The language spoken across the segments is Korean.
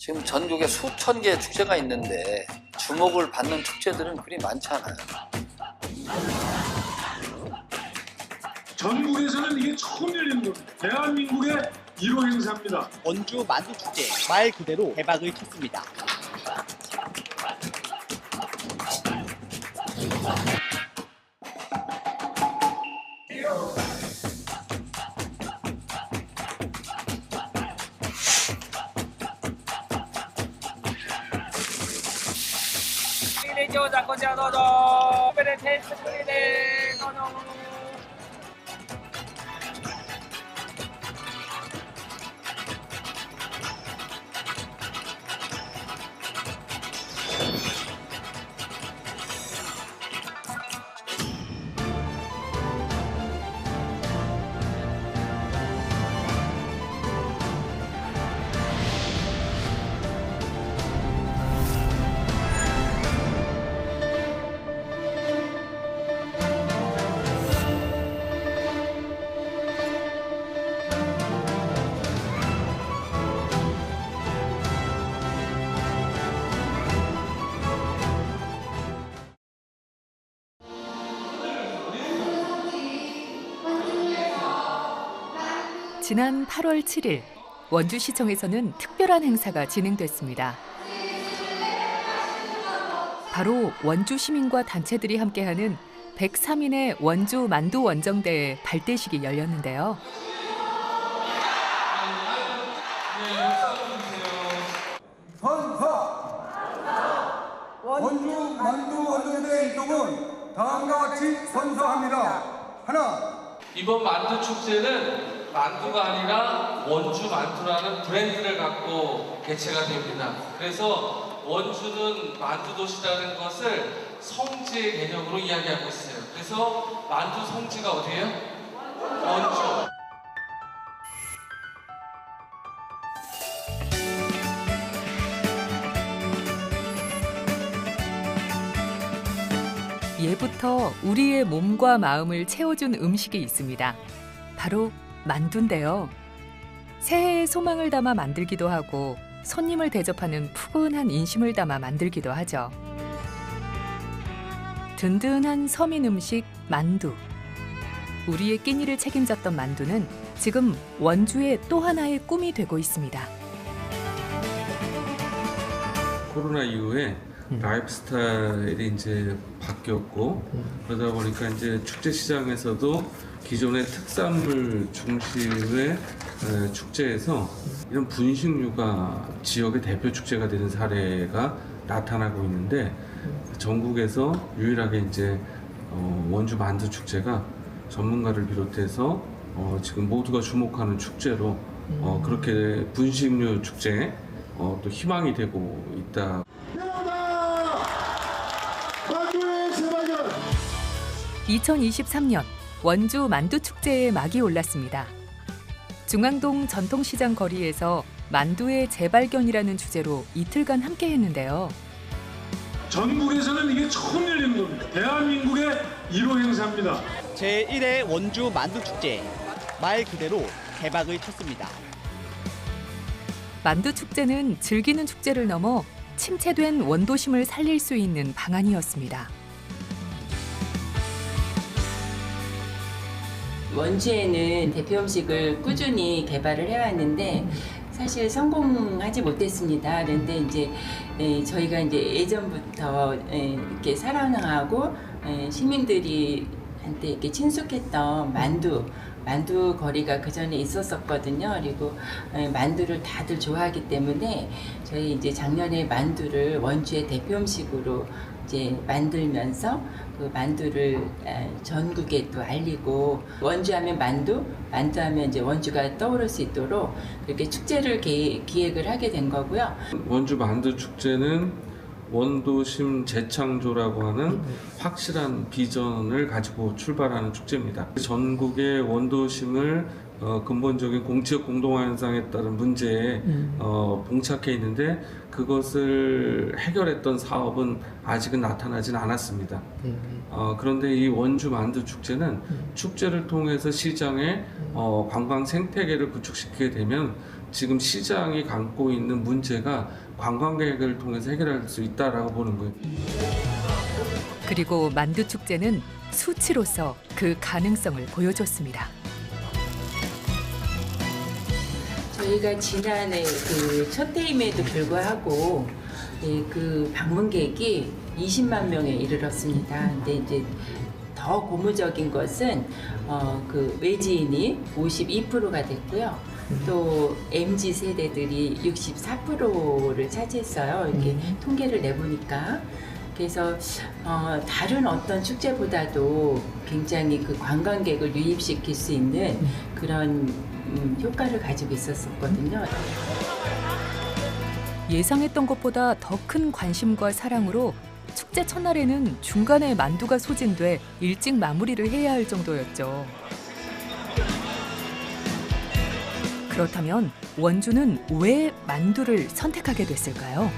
지금 전국에 수천 개의 축제가 있는데 주목을 받는 축제들은 그리 많지 않아요. 전국에서는 이게 처음 열리는 겁니다. 대한민국의 1호 행사입니다. 원주 만두축제 말 그대로 대박을 쳤습니다. 지난 8월 7일 원주시청에서는 특별한 행사가 진행됐습니다. 바로 원주 시민과 단체들이 함께하는 103인의 원주 만두 원정대회 발대식이 열렸는데요. 원주 만두 원정대회 일동은 다음과 같이 선서합니다. 하나. 이번 만두 축제는 만두가 아니라 원주 만두라는 브랜드를 갖고 개최가 됩니다. 그래서 원주는 만두 도시라는 것을 성지의 개념으로 이야기하고 있어요. 그래서 만두 성지가 어디예요? 원주. 예부터 우리의 몸과 마음을 채워준 음식이 있습니다. 바로 만두인데요. 새해의 소망을 담아 만들기도 하고 손님을 대접하는 푸근한 인심을 담아 만들기도 하죠. 든든한 서민 음식 만두. 우리의 끼니를 책임졌던 만두는 지금 원주의 또 하나의 꿈이 되고 있습니다. 코로나 이후에 라이프 스타일이 이제 바뀌었고 그러다 보니까 이제 축제 시장에서도 기존의 특산물 중심의 축제에서 이런 분식류가 지역의 대표 축제가 되는 사례가 나타나고 있는데 전국에서 유일하게 이제 원주 만두 축제가 전문가를 비롯해서 지금 모두가 주목하는 축제로 그렇게 분식류 축제에 또 희망이 되고 있다. 2023년 원주 만두축제의 막이 올랐습니다. 중앙동 전통시장 거리에서 만두의 재발견이라는 주제로 이틀간 함께 했는데요. 전국에서는 이게 처음 열리는 겁니다. 대한민국의 1호 행사입니다. 제1회 원주 만두축제 말 그대로 대박을 쳤습니다. 만두축제는 즐기는 축제를 넘어 침체된 원도심을 살릴 수 있는 방안이었습니다. 원주에는 대표 음식을 꾸준히 개발을 해왔는데 사실 성공하지 못했습니다. 그런데 이제 저희가 이제 예전부터 이렇게 사랑하고 시민들이 한테 이렇게 친숙했던 만두 거리가 그 전에 있었었거든요. 그리고 만두를 다들 좋아하기 때문에 저희 이제 작년에 만두를 원주의 대표 음식으로 이제 만들면서 그 만두를 전국에 또 알리고 원주하면 만두하면 이제 원주가 떠오를 수 있도록 이렇게 축제를 기획을 하게 된 거고요. 원주 만두 축제는 원도심 재창조라고 하는 확실한 비전을 가지고 출발하는 축제입니다. 전국의 원도심을 근본적인 공지역 공동화 현상에 따른 문제에 봉착해 있는데 그것을 해결했던 사업은 아직은 나타나진 않았습니다. 그런데 이 원주 만두 축제는 축제를 통해서 시장에 관광 생태계를 구축시키게 되면 지금 시장이 갖고 있는 문제가 관광객을 통해서 해결할 수 있다라고 보는 거예요. 그리고 만두축제는 수치로서 그 가능성을 보여줬습니다. 저희가 지난해 그 첫 해임에도 불구하고 그 방문객이 20만 명에 이르렀습니다. 근데 이제 더 고무적인 것은 그 외지인이 52%가 됐고요. 또 MZ 세대들이 64%를 차지했어요. 이렇게 통계를 내보니까. 그래서 다른 어떤 축제보다도 굉장히 그 관광객을 유입시킬 수 있는 그런 효과를 가지고 있었거든요. 예상했던 것보다 더 큰 관심과 사랑으로 축제 첫날에는 중간에 만두가 소진돼 일찍 마무리를 해야 할 정도였죠. 그렇다면 원주는 왜 만두를 선택하게 됐을까요?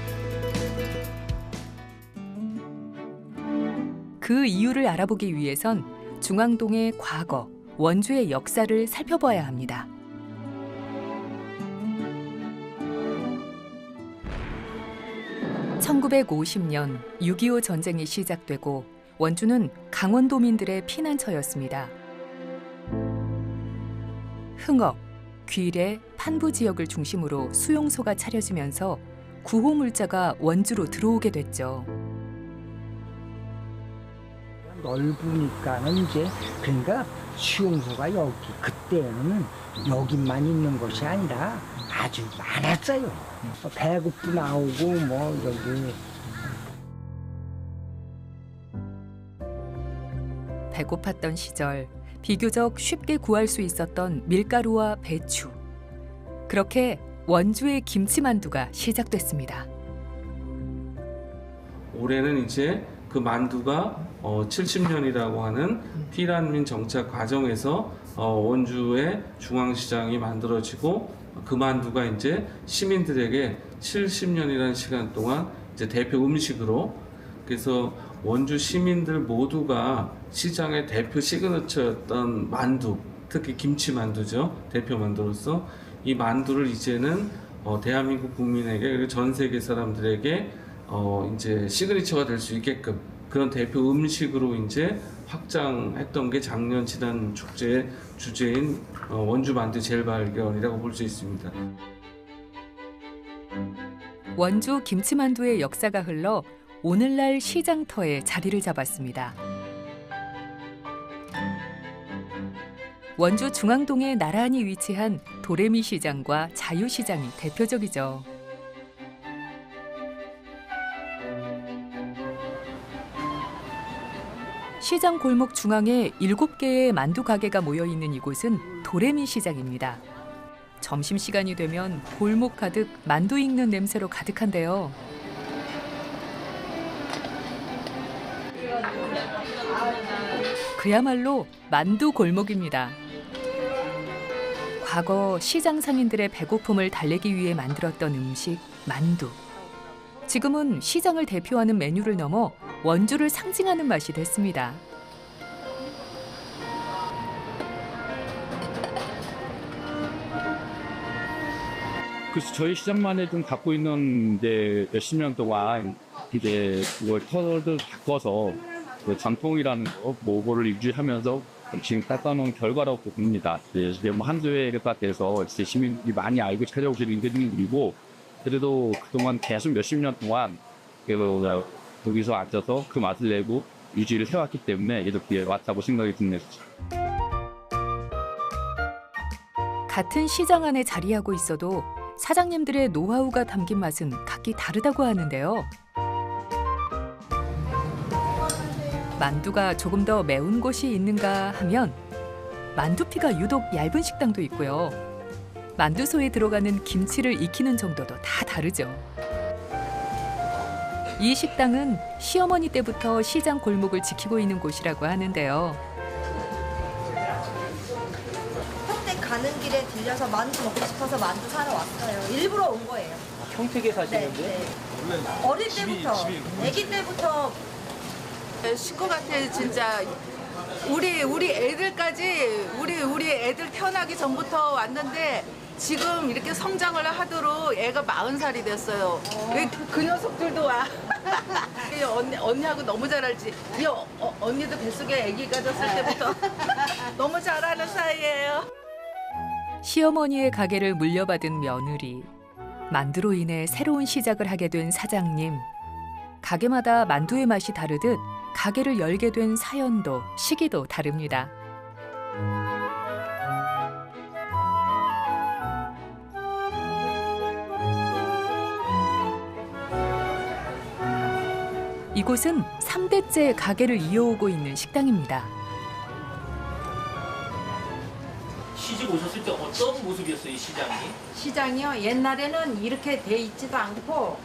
그 이유를 알아보기 위해선 중앙동의 과거, 원주의 역사를 살펴봐야 합니다. (1950년) 6.25 전쟁이 시작되고 원주는 강원도민들의 피난처였습니다. 흥업, 귀래, 판부 지역을 중심으로 수용소가 차려지면서 구호물자가 원주로 들어오게 됐죠. 넓으니까는 이제 그러니까 수용소가 여기 그때는 여기만 있는 것이 아니라 아주 많았어요. 배급도 나오고 뭐 여기 배고팠던 시절 비교적 쉽게 구할 수 있었던 밀가루와 배추. 그렇게 원주의 김치만두가 시작됐습니다. 올해는 이제 그 만두가 70년이라고 하는 피란민 정착 과정에서 원주의 중앙시장이 만들어지고 그 만두가 이제 시민들에게 70년이라는 시간 동안 이제 대표 음식으로, 그래서 원주 시민들 모두가 시장의 대표 시그니처였던 만두, 특히 김치만두죠. 대표 만두로서 이 만두를 이제는 대한민국 국민에게 그리고 전 세계 사람들에게 이제 시그니처가 될 수 있게끔 그런 대표 음식으로 이제 확장했던 게 작년 지난 축제의 주제인 원주 만두 재발견이라고 볼 수 있습니다. 원주 김치만두의 역사가 흘러 오늘날 시장터에 자리를 잡았습니다. 원주 중앙동에 나란히 위치한 도레미 시장과 자유시장이 대표적이죠. 시장 골목 중앙에 7개의 만두 가게가 모여있는 이곳은 도레미 시장입니다. 점심시간이 되면 골목 가득 만두 익는 냄새로 가득한데요. 그야말로 만두 골목입니다. 과거 시장 상인들의 배고픔을 달래기 위해 만들었던 음식, 만두. 지금은 시장을 대표하는 메뉴를 넘어 원주를 상징하는 맛이 됐습니다. 그래서 저희 시장만에 좀 갖고 있는 이제 몇십 년 동안 이제 그걸 터를 바꿔서 그 전통이라는 거, 뭐를 유지하면서 지금 닦아놓은 결과라고 봅니다. 이제 뭐 한두 해가 돼서 이제 시민들이 많이 알고 찾아오시는 일이고, 그래도 그동안 계속 몇십 년 동안 여기서 앉아서 그 맛을 내고 유지를 해왔기 때문에 이렇게 왔다고 생각이 듭니다. 같은 시장 안에 자리하고 있어도 사장님들의 노하우가 담긴 맛은 각기 다르다고 하는데요. 만두가 조금 더 매운 곳이 있는가 하면 만두피가 유독 얇은 식당도 있고요. 만두소에 들어가는 김치를 익히는 정도도 다 다르죠. 이 식당은 시어머니 때부터 시장 골목을 지키고 있는 곳이라고 하는데요. 평택 가는 길에 들려서 만두 먹고 싶어서 만두 사러 왔어요. 일부러 온 거예요. 평택에 사시는데? 네. 어릴 때부터, 아기 때부터. 식구 같아 진짜. 우리 애들까지 우리 애들 태어나기 전부터 왔는데 지금 이렇게 성장을 하도록 애가 40살이 됐어요. 왜 그 녀석들도 와. 언니하고 너무 잘 알지. 이 언니도 뱃속에 아기 가졌을 때부터 너무 잘 아는 사이예요. 시어머니의 가게를 물려받은 며느리, 만두로 인해 새로운 시작을 하게 된 사장님. 가게마다 만두의 맛이 다르듯 가게를 열게 된 사연도 시기도 다릅니다. 이곳은 3대째 가게를 이어오고 있는 식당입니다. 시집 오셨을 때 어떤 모습이었어요, 이 시장이? 시장이요? 옛날에는 이렇게 돼 있지도 않고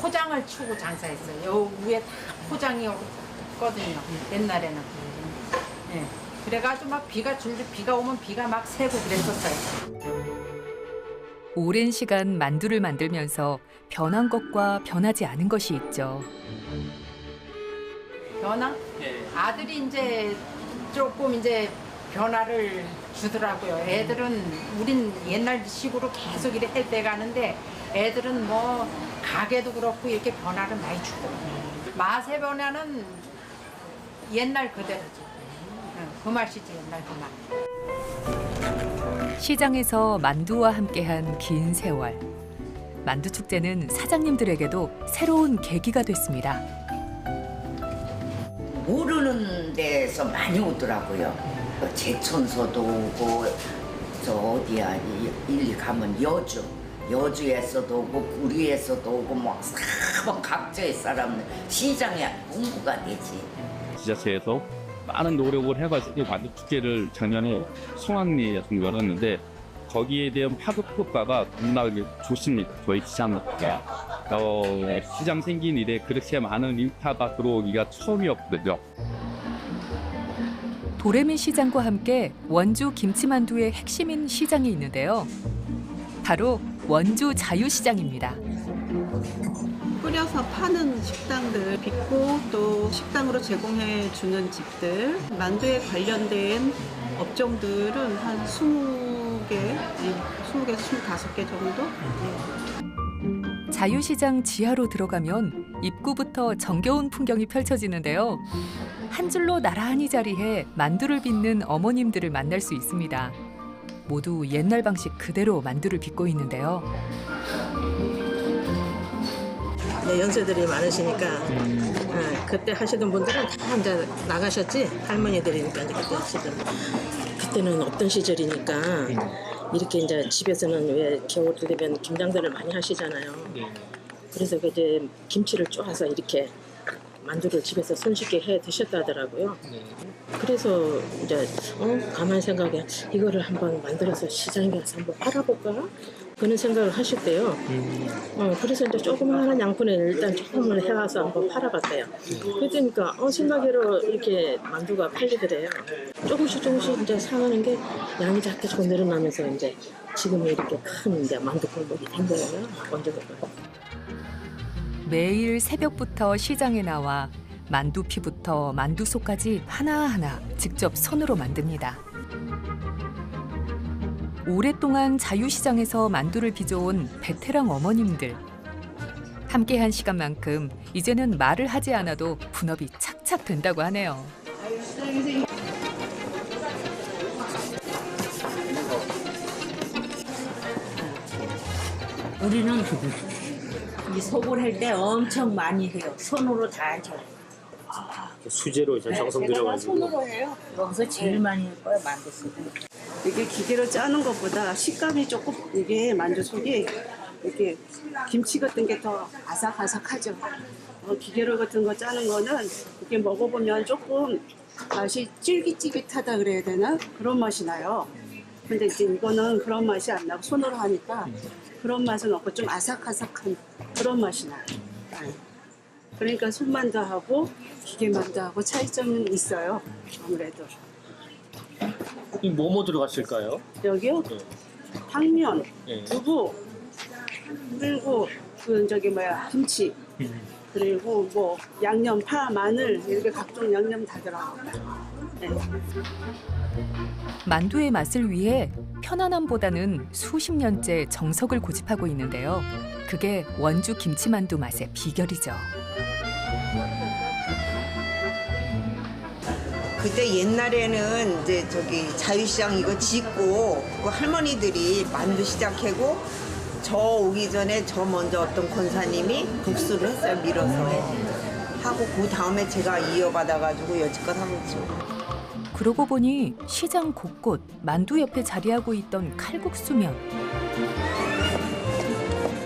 포장을 추고 장사했어요. 요 위에 다 포장이었거든요. 옛날에는. 네. 그래가지고 막 비가 오면 비가 막 새고 그랬었어요. 오랜 시간 만두를 만들면서 변한 것과 변하지 않은 것이 있죠. 변화? 네. 아들이 이제 조금 이제 변화를 주더라고요. 애들은 우린 옛날식으로 계속 이렇게 해 가는데 애들은 뭐 가게도 그렇고 이렇게 변화를 많이 주고 맛의 변화는 옛날 그대로죠. 그 맛이지 옛날 그 맛. 시장에서 만두와 함께한 긴 세월. 만두 축제는 사장님들에게도 새로운 계기가 됐습니다. 모르는 데서 많이 오더라고요. 제천서도 오고 저 어디야 일리 가면 여주에서도 오고 구리에서도 오고 뭐 각지의 사람들 시장에 홍보가 되지. 지자체에서 많은 노력을 해가지고 만두 축제를 작년에 성황리에서 열었는데 거기에 대한 파급 효과가 겁나게 좋습니다. 저희 시장과 시장 생긴 이래 그렇게 많은 인파가 들어오기가 처음이었거든요. 도레미 시장과 함께 원주 김치만두의 핵심인 시장이 있는데요. 바로 원주 자유시장입니다. 끓여서 파는 식당들, 빚고 또 식당으로 제공해 주는 집들, 만두에 관련된 업종들은 한 20개에서 25개 정도? 자유시장 지하로 들어가면 입구부터 정겨운 풍경이 펼쳐지는데요. 한 줄로 나란히 자리해 만두를 빚는 어머님들을 만날 수 있습니다. 모두 옛날 방식 그대로 만두를 빚고 있는데요. 네, 연세들이 많으시니까 그때 하시던 분들은 다 이제 나가셨지. 할머니들이니까 이제 그때 하시던. 그때는 없던 시절이니까 이렇게 이제 집에서는 왜 겨울 되면 김장들을 많이 하시잖아요. 그래서 이제 김치를 쪼아서 이렇게 만두를 집에서 손쉽게 해 드셨다더라고요. 그래서 이제 가만히 생각해 이거를 한번 만들어서 시장에 가서 한번 팔아볼까? 그런 생각을 하셨대요. 그래서 이제 조그마한 양푼에 일단 조금을 해와서 한번 팔아봤대요. 그러니까 생각외로 이렇게 만두가 팔리더래요. 조금씩 이제 사가는 게 양이 자꾸 늘어나면서 이제 지금 이렇게 큰 이제 만두 골목이 된 거예요. 언제부터. 매일 새벽부터 시장에 나와 만두피부터 만두속까지 하나하나 직접 손으로 만듭니다. 오랫동안 자유시장에서 만두를 빚어온 베테랑 어머님들. 함께한 시간만큼 이제는 말을 하지 않아도 분업이 착착 된다고 하네요. 우리는 이 속을 할 때 엄청 많이 해요. 손으로 다 하죠. 수제로 정성 들여가지고. 손으로 해요. 여기서 제일 많이 할 거야 만두 속은. 이게 기계로 짜는 것보다 식감이 조금 이게 만두 속이 이렇게 김치 같은 게 더 아삭아삭하죠. 기계로 같은 거 짜는 거는 이렇게 먹어보면 조금 맛이 쫄깃쫄깃하다 그래야 되나? 그런 맛이 나요. 근데 이제 이거는 그런 맛이 안 나고 손으로 하니까 그런 맛은 없고 좀 아삭아삭한 그런 맛이 나요. 그러니까 손만두하고 기계만두하고 차이점은 있어요. 아무래도. 뭐 들어갔을까요? 여기요? 당면, 네. 두부, 그리고 김치, 그리고 뭐 양념, 파, 마늘 이렇게 각종 양념 다 들어가요. 만두의 맛을 위해 편안함보다는 수십 년째 정석을 고집하고 있는데요. 그게 원주 김치만두 맛의 비결이죠. 그때 옛날에는 이제 저기 자유시장 이거 짓고 그 할머니들이 만두 시작하고 저 오기 전에 저 먼저 어떤 권사님이 국수를 했어요. 밀어서 하고 그 다음에 제가 이어받아가지고 여지껏 하고 있죠. 그러고 보니 시장 곳곳 만두 옆에 자리하고 있던 칼국수면.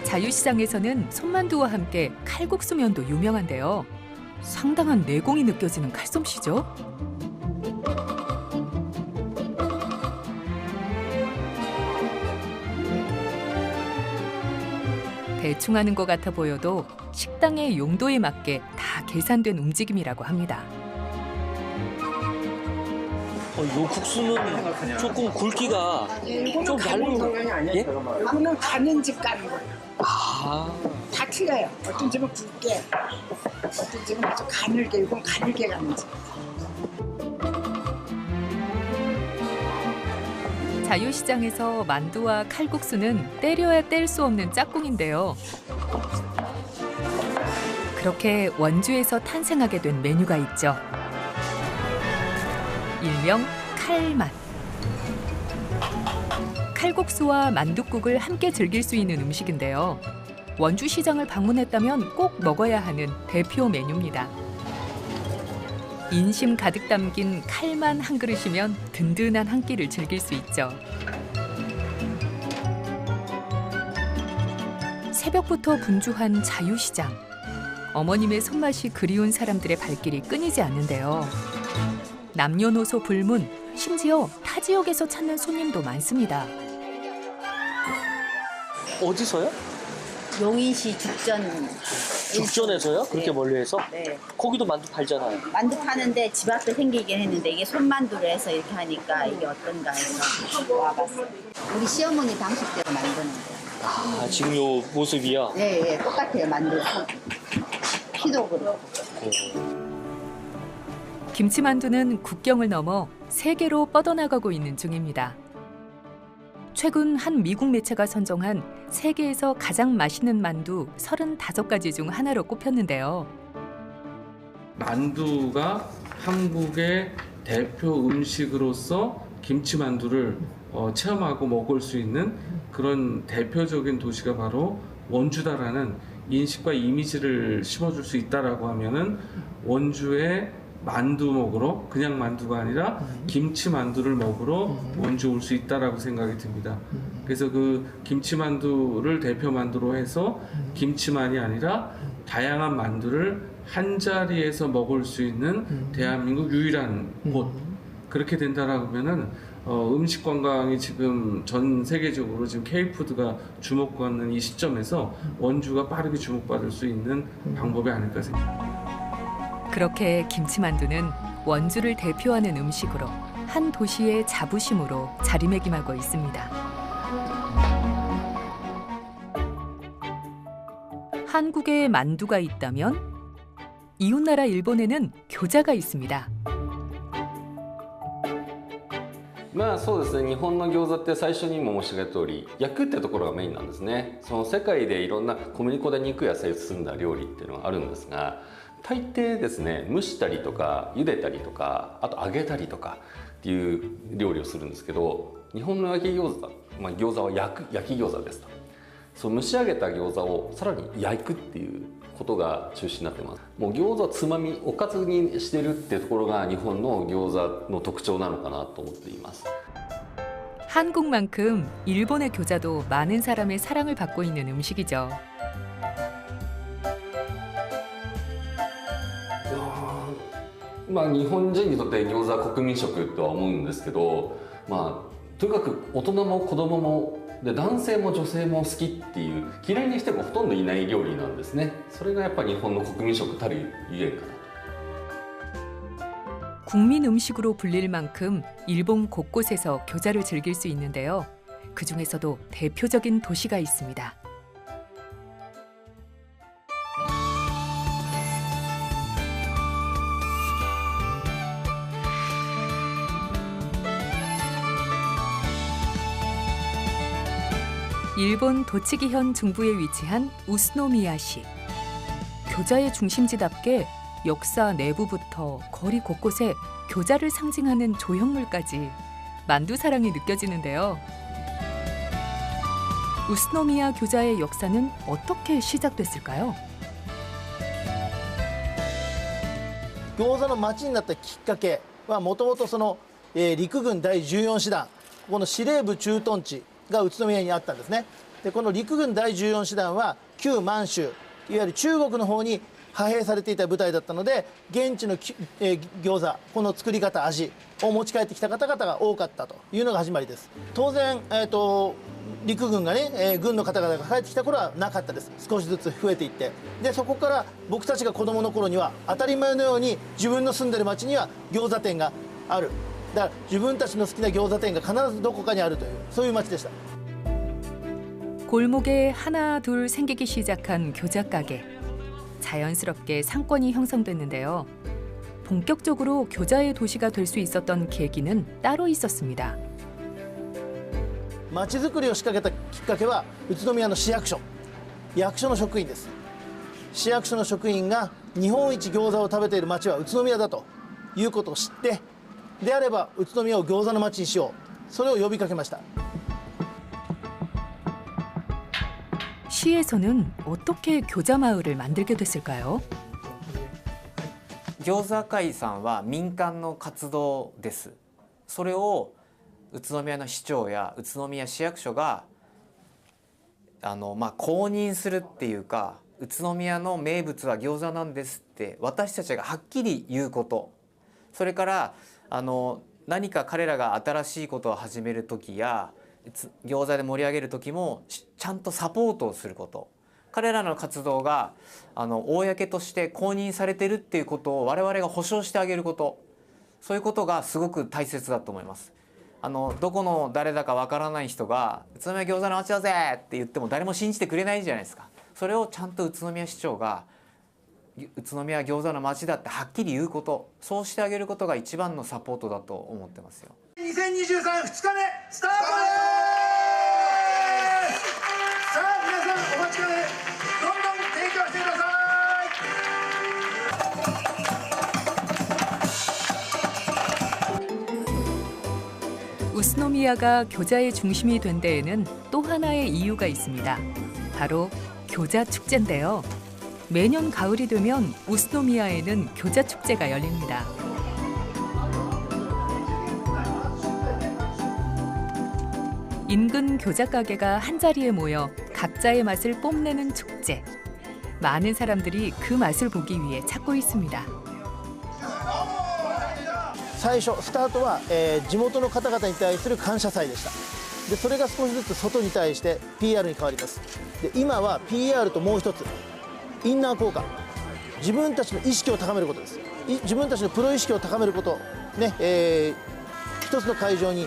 자유시장에서는 손만두와 함께 칼국수면도 유명한데요. 상당한 내공이 느껴지는 칼솜씨죠. 대충 하는 것 같아 보여도 식당의 용도에 맞게 다 계산된 움직임이라고 합니다. 요 국수는 조금 굵기가 좀 얇은 예? 이거는 가는 집 가는 거예요. 아. 다 틀려요. 어떤 집은 굵게, 어떤 집은 아주 가늘게, 이건 가늘게 가는 집. 자유시장에서 만두와 칼국수는 때려야 뗄 수 없는 짝꿍인데요. 그렇게 원주에서 탄생하게 된 메뉴가 있죠. 일명 칼맛. 칼국수와 만둣국을 함께 즐길 수 있는 음식인데요. 원주시장을 방문했다면 꼭 먹어야 하는 대표 메뉴입니다. 인심 가득 담긴 칼만 한 그릇이면 든든한 한 끼를 즐길 수 있죠. 새벽부터 분주한 자유시장. 어머님의 손맛이 그리운 사람들의 발길이 끊이지 않는데요. 남녀노소 불문, 심지어 타 지역에서 찾는 손님도 많습니다. 어디서요? 용인시 죽전. 죽전에서요? 그렇게 멀리해서? 네. 거기도 만두 팔잖아요. 만두 파는데 집 앞에 생기긴 했는데 이게 손만두를 해서 이렇게 하니까 이게 어떤가 해서 와봤어요. 우리 시어머니 당식대로 만드는 거예요. 아, 지금 요 모습이요? 네, 예, 똑같아요. 만두. 피도 그렇고. 김치만두는 국경을 넘어 세계로 뻗어나가고 있는 중입니다. 최근 한 미국 매체가 선정한 세계에서 가장 맛있는 만두 35가지 중 하나로 꼽혔는데요. 만두가 한국의 대표 음식으로서 김치만두를 체험하고 먹을 수 있는 그런 대표적인 도시가 바로 원주다라는 인식과 이미지를 심어줄 수 있다라고 하면은 원주에 만두 먹으러, 그냥 만두가 아니라 김치 만두를 먹으러 원주 올 수 있다라고 생각이 듭니다. 그래서 그 김치 만두를 대표 만두로 해서 김치만이 아니라 다양한 만두를 한 자리에서 먹을 수 있는 대한민국 유일한 곳. 그렇게 된다라고 하면은 음식 관광이 지금 전 세계적으로 지금 K푸드가 주목받는 이 시점에서 원주가 빠르게 주목받을 수 있는 방법이 아닐까 생각합니다. 그렇게 김치만두는 원주를 대표하는 음식으로 한 도시의 자부심으로 자리매김하고 있습니다. 한국에 만두가 있다면 이웃나라 일본에는 교자가 있습니다. まあそうですね、日本の餃子って最初にも申し上げた通り焼くってところがメインなんですね。その世界でいろんな小麦粉で肉や野菜を包んだ料理っていうのがあるんですが、大抵ですね蒸したりとか茹でたりとかあと揚げたりとかっていう料理をするんですけど、日本の焼き餃子、餃子は焼き餃子ですと。そう蒸し上げた餃子をさらに焼くっていうことが中心になってます。もう餃子をつまみおかずにしてるっていうところが日本の餃子の特徴なのかなと思っています。 한국만큼 일본의 교자도 많은 사람의 사랑을 받고 있는 음식이죠. まあ日本人にとって餃子は国民食とは思うんですけど、まあとにかく大人も子供もで男性も女性も好きっていう嫌いな人もほとんどいない料理なんですね。それがやっぱり日本の国民食たるゆえんかな。 국민 음식으로 불릴 만큼 일본 곳곳에서 교자를 즐길 수 있는데요. 그중에서도 대표적인 도시가 있습니다. 일본 도치기현 중부에 위치한 우스노미야시. 교자의 중심지답게 역사 내부부터 거리 곳곳에 교자를 상징하는 조형물까지 만두 사랑이 느껴지는데요. 우스노미야 교자의 역사는 어떻게 시작됐을까요? 餃子の町になったきっかけはもともと陸軍第14師団ここの司令部駐屯地が宇都宮にあったんですね。でこの陸軍第14師団は旧満州いわゆる中国の方に派兵されていた部隊だったので現地の、餃子この作り方味を持ち帰ってきた方々が多かったというのが始まりです。当然、陸軍がね、軍の方々が帰ってきた頃はなかったです。少しずつ増えていってでそこから僕たちが子供の頃には当たり前のように自分の住んでる町には餃子店がある。だから自分たちの好きな餃子店が必ずどこかにあるというそういう町でした。 골목에 하나 둘 생기기 시작한 교자 가게. 자연스럽게 상권이 형성됐는데요. 본격적으로 교자의 도시가 될 수 있었던 계기는 따로 있었습니다. 町づくりを仕掛けたきっかけは宇都宮の市役所役所の職員です。市役所の職員が日本一餃子を食べている町は宇都宮だということを知ってであれば宇都宮を餃子の町にしようそれを呼びかけました。 시에서는 어떻게 교자 마을을 만들게 됐을까요? 餃子会さんは民間の活動です。それを宇都宮の市長や宇都宮市役所が公認するっていうか宇都宮の名物は餃子なんですって私たちがはっきり言うこと、それから何か彼らが新しいことを始める時や餃子で盛り上げる時もちゃんとサポートをすること、彼らの活動が公として公認されてるっていうことを我々が保証してあげること、そういうことがすごく大切だと思います。どこの誰だかわからない人が「宇都宮餃子の町だぜ!」って言っても誰も信じてくれないじゃないですか。それをちゃんと宇都宮市長が宇都宮餃子の町だってはっきり言うこと、そうしてあげることが一番のサポートだと思ってますよ。 2023 2日目スタートです。さあ皆さんお待ちかねどんどん提供してください。 우스노미야가 교자의 중심이 된 데에는 또 하나의 이유가 있습니다. 바로 교자 축제인데요. 매년 가을이 되면 우스노미야에는 교자 축제가 열립니다. 인근 교자 가게가 한자리에 모여 각자의 맛을 뽐내는 축제. 많은 사람들이 그 맛을 보기 위해 찾고 있습니다. 最初スタートは、地元の方々に対する感謝祭でした。でそれが少しずつ外に対して PR に変わります。で今は PR ともう一つインナー効果、自分たちの意識を高めることです。自分たちのプロ意識を高めることね、一つの会場に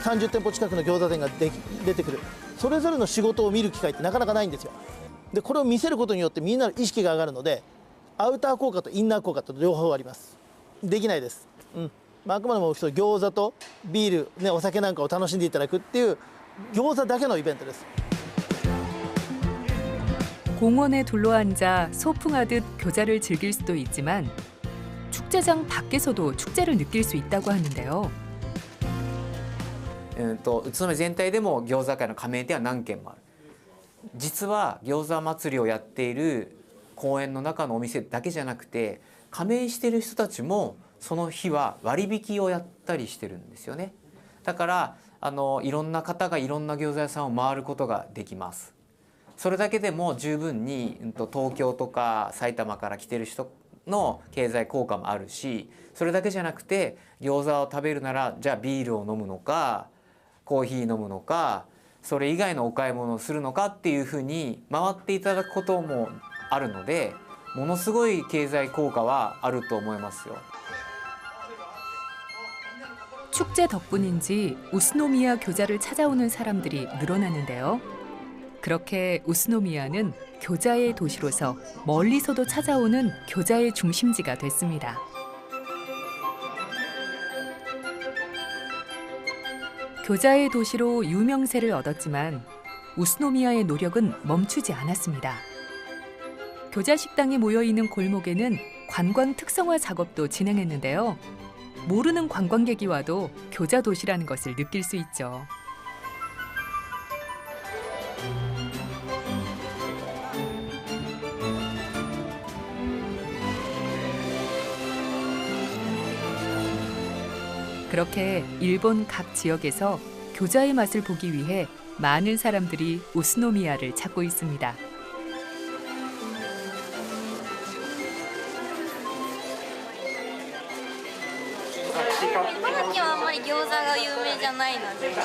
30店舗近くの餃子店が出てくる、それぞれの仕事を見る機会ってなかなかないんですよ。でこれを見せることによってみんなの意識が上がるのでアウター効果とインナー効果と両方あります。できないです。あくまでも餃子とビール、お酒なんかを楽しんでいただくっていう餃子だけのイベントです。 공원에 둘러앉아 소풍하듯 교자를 즐길 수도 있지만 축제장 밖에서도 축제를 느낄 수 있다고 하는데요. 宇都宮全体でも餃子会の加盟店は何軒もある。実は餃子祭りをやっている公園の中のお店だけじゃなくて加盟している人たちもその日は割引をやったりしてるんですよね。だからいろんな方がいろんな餃子屋さんを回ることができます。それだけでも十分に東京とか埼玉から来てる人の経済効果もあるし、それだけじゃなくて餃子を食べるならじゃあビールを飲むのかコーヒー飲むのかそれ以外のお買い物をするのかっていうふうに回っていただくこともあるのでものすごい経済効果はあると思いますよ。 축제 덕분인지 우스노미야 교자를 찾아오는 사람들이 늘어나는데요. 그렇게 우스노미야는 교자의 도시로서 멀리서도 찾아오는 교자의 중심지가 됐습니다. 교자의 도시로 유명세를 얻었지만 우스노미야의 노력은 멈추지 않았습니다. 교자 식당이 모여있는 골목에는 관광 특성화 작업도 진행했는데요. 모르는 관광객이 와도 교자 도시라는 것을 느낄 수 있죠. 그렇게 일본 각 지역에서 교자의 맛을 보기 위해 많은 사람들이 우스노미야를 찾고 있습니다. 茨城はあんまり餃子が有名じゃないので、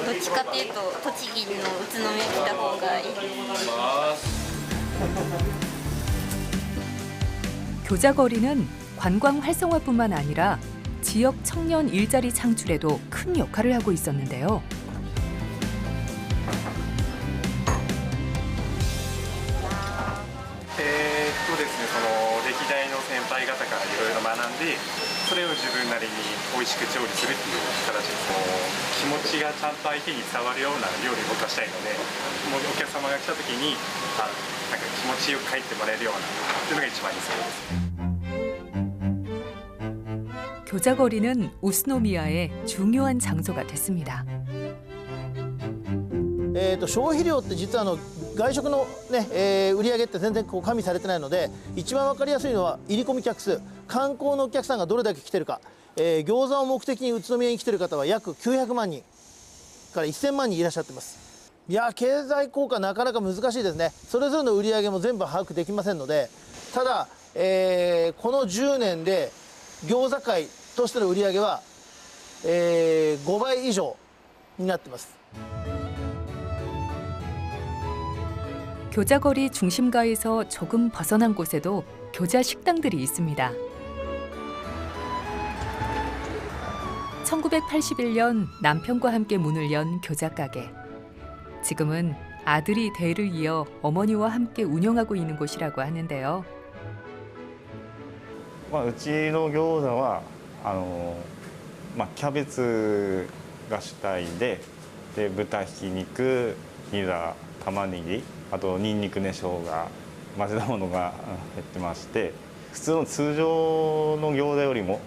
どっちかっていうと栃木の宇都宮来た方がいいです。 교자거리는 관광 활성화뿐만 아니라 지역 청년 일자리 창출에도 큰 역할을 하고 있었는데요. ですね、その歴代の先輩方からいろいろ学んで、それを自分なりに美味しく調理するっていう形で、気持ちがちゃんと相手に伝わるような料理を僕はしたいので、もうお客様が来た時になんか気持ちよく帰ってもらえるようなっていうのが一番理想です。 교자거리는 우스노미야의 중요한 장소가 됐습니다. 消費量って実は外食の、ね売り上げって全然加味されてないので、一番分かりやすいのは入り込み客数、観光のお客さんがどれだけ来てるか、餃子を目的に宇都宮に来てる方は約900万人から1000万人いらっしゃってます。いや経済効果なかなか難しいですね。それぞれの売り上げも全部把握できませんので、ただ、この10年で餃子界としての売り上げは、5倍以上になってます。 교자거리 중심가에서 조금 벗어난 곳에도 교자 식당들이 있습니다. 1981년 남편과 함께 문을 연 교자 가게. 지금은 아들이 대를 이어 어머니와 함께 운영하고 있는 곳이라고 하는데요. うちの餃子はキャベツが主体で、豚ひき肉、ニラ、玉ねぎ、あとニンニクね生姜混ぜたものが入ってまして、普通の通常の餃子よりも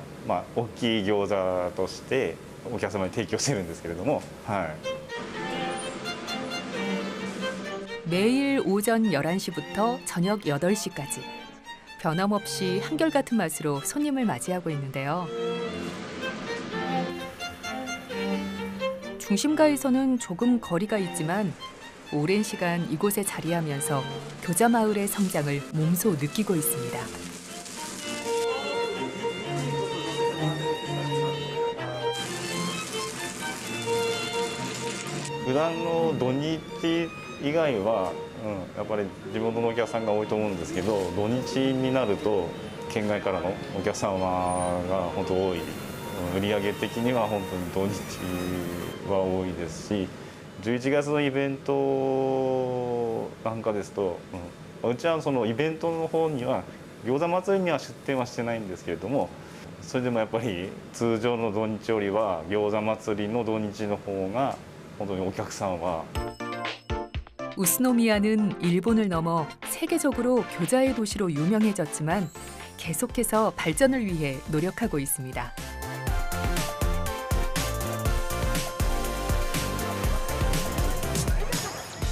大きい餃子としてお客様に提供してるんですけれども、はい。 매일 오전 11시부터 저녁 8시까지 변함없이 한결같은 맛으로 손님을 맞이하고 있는데요. 중심가에서는 조금 거리가 있지만 오랜 시간 이곳에 자리하면서 교자 마을의 성장을 몸소 느끼고 있습니다. 普段の土日以外は、やっぱり地元のお客さんが多いと思うんですけど、土日になると県外からのお客様が本当多い。売上的には本当に土日は多いですし、11月のイベントなんかですと、うちはそのイベントの方には餃子祭りには出店はしてないんですけれども、それでもやっぱり通常の土日よりは餃子祭りの土日の方が本当にお客さんは。 우스노미야는 일본을 넘어 세계적으로 교자의 도시로 유명해졌지만 계속해서 발전을 위해 노력하고 있습니다.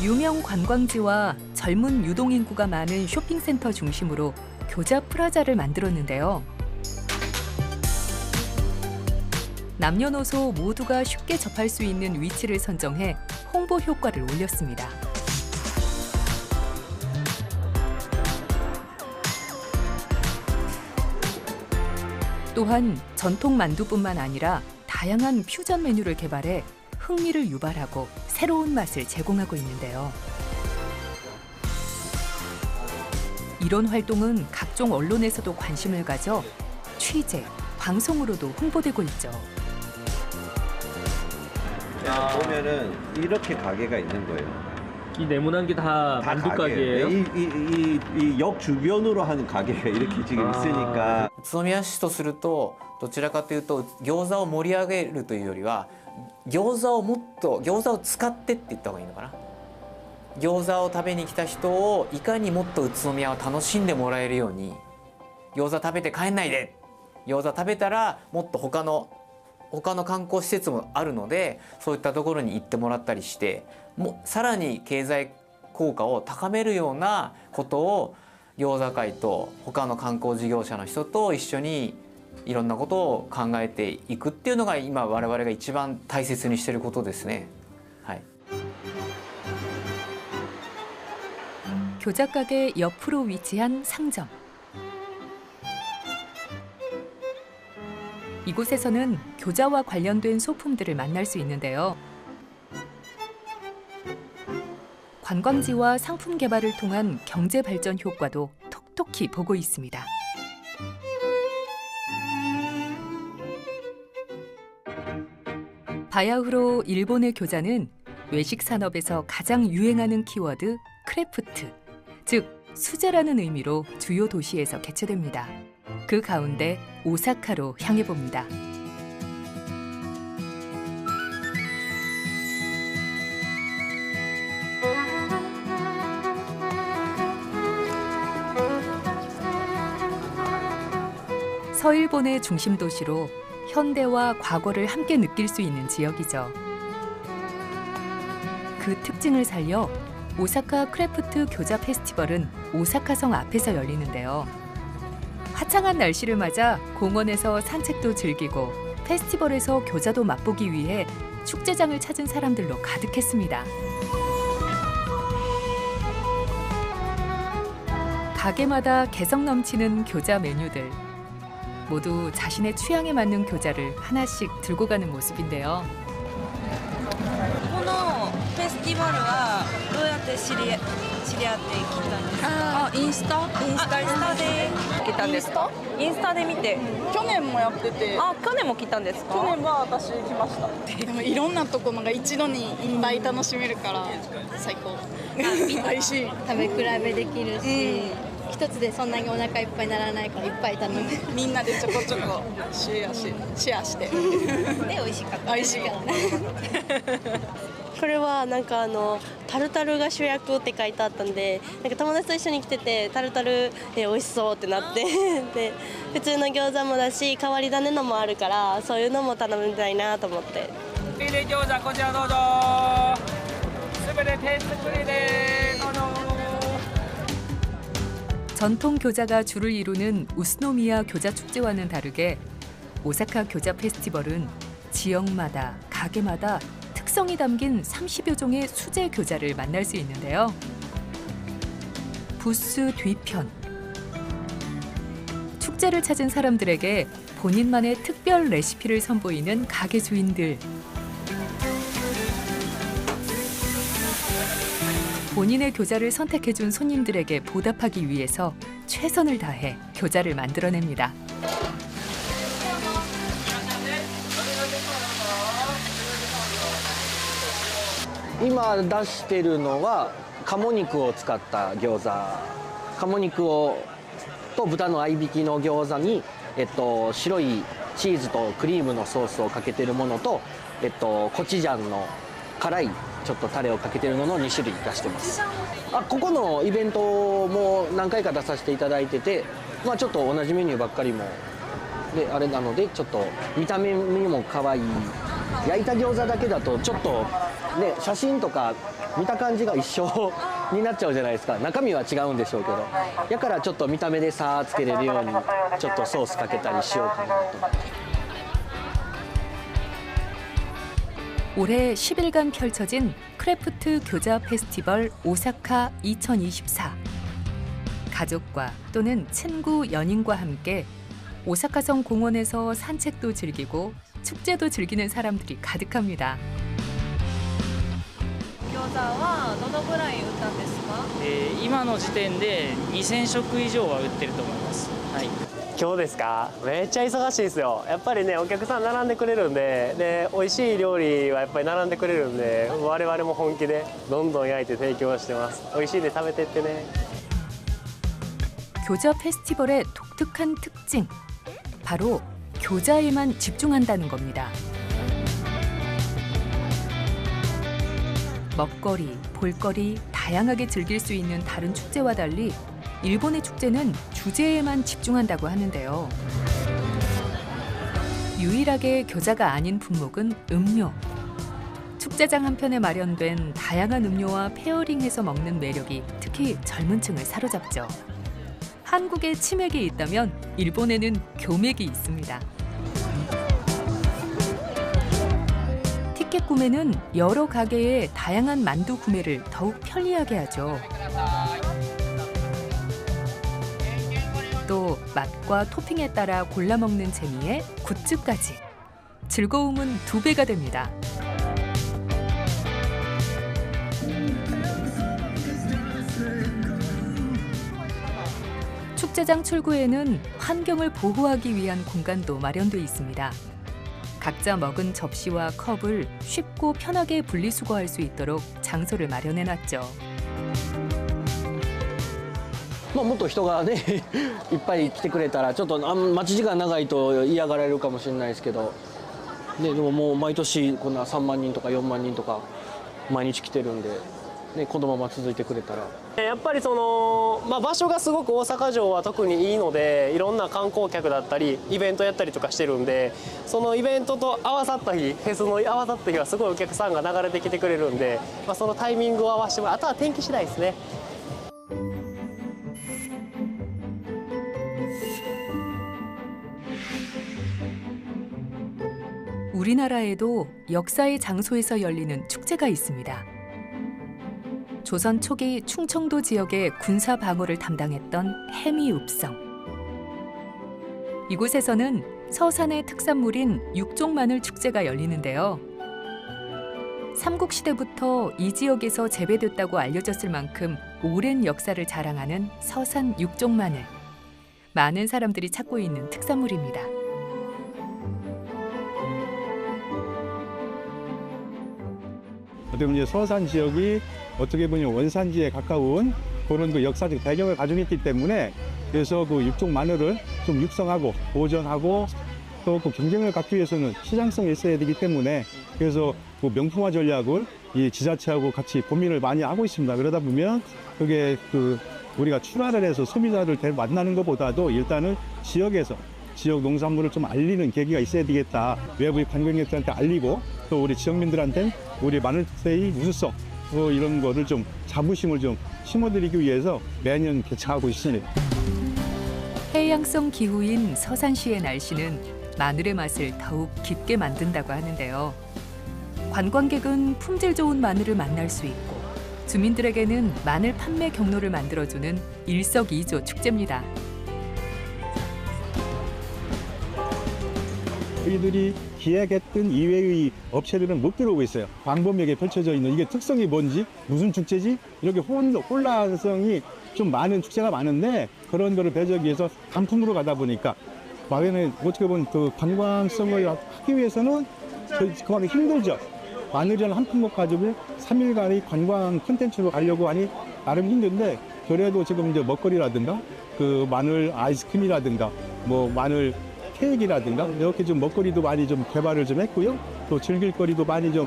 유명 관광지와 젊은 유동인구가 많은 쇼핑센터 중심으로 교자 프라자를 만들었는데요. 남녀노소 모두가 쉽게 접할 수 있는 위치를 선정해 홍보 효과를 올렸습니다. 또한 전통 만두뿐만 아니라 다양한 퓨전 메뉴를 개발해 흥미를 유발하고 새로운 맛을 제공하고 있는데요. 이런 활동은 각종 언론에서도 관심을 가져 취재, 방송으로도 홍보되고 있죠. 보면은 이렇게 가게가 있는 거예요. 이 네모난 게 다 만두 가게예요? 이 역 주변으로 하는 가게가 이렇게 지금 있으니까. 宇都宮市とするとどちらかというと餃子を盛り上げるというよりは餃子を使ってって言った方がいいのかな。餃子を食べに来た人をいかにもっと宇都宮を楽しんでもらえるように、餃子食べて帰んないで、餃子食べたらもっと他の観光施設もあるので、そういったところに行ってもらったりして、もうさらに経済効果を高めるようなことを餃子会と他の観光事業者の人と一緒にいろんなことを考えていくっていうのが今我々が一番大切にしていることですね。はい。 교자 가게 옆으로 위치한 상점. 이곳에서는 교자와 관련된 소품들을 만날 수 있는데요. 관광지와 상품 개발을 통한 경제 발전 효과도 톡톡히 보고 있습니다. 바야흐로 일본의 교자는 외식 산업에서 가장 유행하는 키워드 크래프트, 즉 수제라는 의미로 주요 도시에서 개최됩니다. 그 가운데 오사카로 향해 봅니다. 서일본의 중심 도시로 현대와 과거를 함께 느낄 수 있는 지역이죠. 그 특징을 살려 오사카 크래프트 교자 페스티벌은 오사카성 앞에서 열리는데요. 화창한 날씨를 맞아 공원에서 산책도 즐기고 페스티벌에서 교자도 맛보기 위해 축제장을 찾은 사람들로 가득했습니다. 가게마다 개성 넘치는 교자 메뉴들. 모두 자신의 취향에 맞는 교자를 하나씩 들고 가는 모습인데요. このフェスティバルはどうやって知り合ってきたんですか？インスタで来たんですか？インスタで見て。去年もやってて。去年も来たんですか？去年は私来ました。でもいろんなところが一度にいっぱい楽しめるから最高。美味しい。食べ比べできるし。一つでそんなにお腹いっぱいにならないからいっぱい頼む。みんなでちょこちょこシェアしてで美味しかった。美味しかった。これはなんかタルタルが主役って書いてあったんで、なんか友達と一緒に来ててタルタル美味しそうってなってで普通の餃子もだし変わり種のもあるからそういうのも頼みたいなと思って。ビレ餃子こちらどうぞ。すべて手作りでどうぞ。 전통 교자가 주를 이루는 우스노미야 교자 축제와는 다르게 오사카 교자 페스티벌은 지역마다 가게마다 특성이 담긴 30여 종의 수제 교자를 만날 수 있는데요. 부스 뒤편. 축제를 찾은 사람들에게 본인만의 특별 레시피를 선보이는 가게 주인들. 본인의 교자를 선택해준 손님들에게 보답하기 위해서 최선을 다해 교자를 만들어냅니다. 今出してるのは鴨肉を使った餃子、鴨肉と豚の合いびきの餃子に、白いチーズとクリームのソースをかけてるものと、コチュジャンの辛いちょっとタレをかけてるのの2種類出してます。ここのイベントも何回か出させていただいてて、ちょっと同じメニューばっかりもであれなので、ちょっと見た目にも可愛い。焼いた餃子だけだとちょっとね、写真とか見た感じが一緒になっちゃうじゃないですか。中身は違うんでしょうけど、だからちょっと見た目で差つけれるようにちょっとソースかけたりしようかなと。 올해 10일간 펼쳐진 크래프트 교자 페스티벌 오사카 2024. 가족과 또는 친구, 연인과 함께 오사카성 공원에서 산책도 즐기고 축제도 즐기는 사람들이 가득합니다. 餃子はどのぐらい売ったんですか？今の時点で2000食以上は売ってると思います。はい。 今日ですか？めっちゃ忙しいですよ。やっぱりね、お客さん並んでくれるんで、美味しい料理はやっぱり並んでくれるんで、我々も本気でどんどん焼いて提供してます。美味しいんで食べてってね。 교자 페스티벌의 독특한 특징, 바로 교자에만 집중한다는 겁니다. 먹거리, 볼거리 다양하게 즐길 수 있는 다른 축제와 달리 일본의 축제는 주제에만 집중한다고 하는데요. 유일하게 겨자가 아닌 품목은 음료. 축제장 한편에 마련된 다양한 음료와 페어링해서 먹는 매력이 특히 젊은 층을 사로잡죠. 한국에 치맥이 있다면 일본에는 교맥이 있습니다. 티켓 구매는 여러 가게의 다양한 만두 구매를 더욱 편리하게 하죠. 또 맛과 토핑에 따라 골라 먹는 재미에 굿즈까지. 즐거움은 2배가 됩니다. 축제장 출구에는 환경을 보호하기 위한 공간도 마련돼 있습니다. 각자 먹은 접시와 컵을 쉽고 편하게 분리수거할 수 있도록 장소를 마련해놨죠. もっと人がねいっぱい来てくれたらちょっと待ち時間長いと嫌がられるかもしれないですけど、ね、でももう毎年こんな3万人とか4万人とか毎日来てるんで、ね、このまま続いてくれたら。やっぱり場所がすごく大阪城は特にいいので、いろんな観光客だったりイベントやったりとかしてるんで、そのイベントと合わさった日、フェスの合わさった日はすごいお客さんが流れてきてくれるんで、そのタイミングを合わせてもらう。あとは天気次第ですね。 우리나라에도 역사의 장소에서 열리는 축제가 있습니다. 조선 초기 충청도 지역의 군사 방어를 담당했던 해미읍성. 이곳에서는 서산의 특산물인 육종마늘 축제가 열리는데요. 삼국시대부터 이 지역에서 재배됐다고 알려졌을 만큼 오랜 역사를 자랑하는 서산 육종마늘. 많은 사람들이 찾고 있는 특산물입니다. 어떻게 보면 이제 서산 지역이 어떻게 보면 원산지에 가까운 그런 그 역사적 배경을 가지고 있기 때문에 그래서 그 육종 마늘을 좀 육성하고 보존하고 또 그 경쟁을 갖기 위해서는 시장성이 있어야 되기 때문에 그래서 그 명품화 전략을 이 지자체하고 같이 고민을 많이 하고 있습니다. 그러다 보면 그게 그 우리가 출하를 해서 소비자를 만나는 것보다도 일단은 지역에서 지역 농산물을 좀 알리는 계기가 있어야 되겠다. 외부의 관광객들한테 알리고 또 우리 지역민들한테 우리 마늘 특색의 우수성 이런 거를 좀 자부심을 좀 심어드리기 위해서 매년 개최하고 있습니다. 해양성 기후인 서산시의 날씨는 마늘의 맛을 더욱 깊게 만든다고 하는데요. 관광객은 품질 좋은 마늘을 만날 수 있고 주민들에게는 마늘 판매 경로를 만들어주는 일석이조 축제입니다. 저희들이 기획했던 이외의 업체들은 못 들어오고 있어요. 광범위하게 펼쳐져 있는 이게 특성이 뭔지, 무슨 축제지? 이렇게 혼란성이 좀 많은 축제가 많은데 그런 거를 배제하기 위해서 단품으로 가다 보니까 막에는 어떻게 보면 그 관광성을 하기 위해서는 그만큼 힘들죠. 마늘이라는 한 품목 가지고 3일간의 관광 콘텐츠로 가려고 하니 나름 힘든데 그래도 지금 이제 먹거리라든가 그 마늘 아이스크림이라든가 뭐 마늘 케이크라든가 이렇게 좀 먹거리도 많이 좀 개발을 좀 했고요. 또 즐길 거리도 많이 좀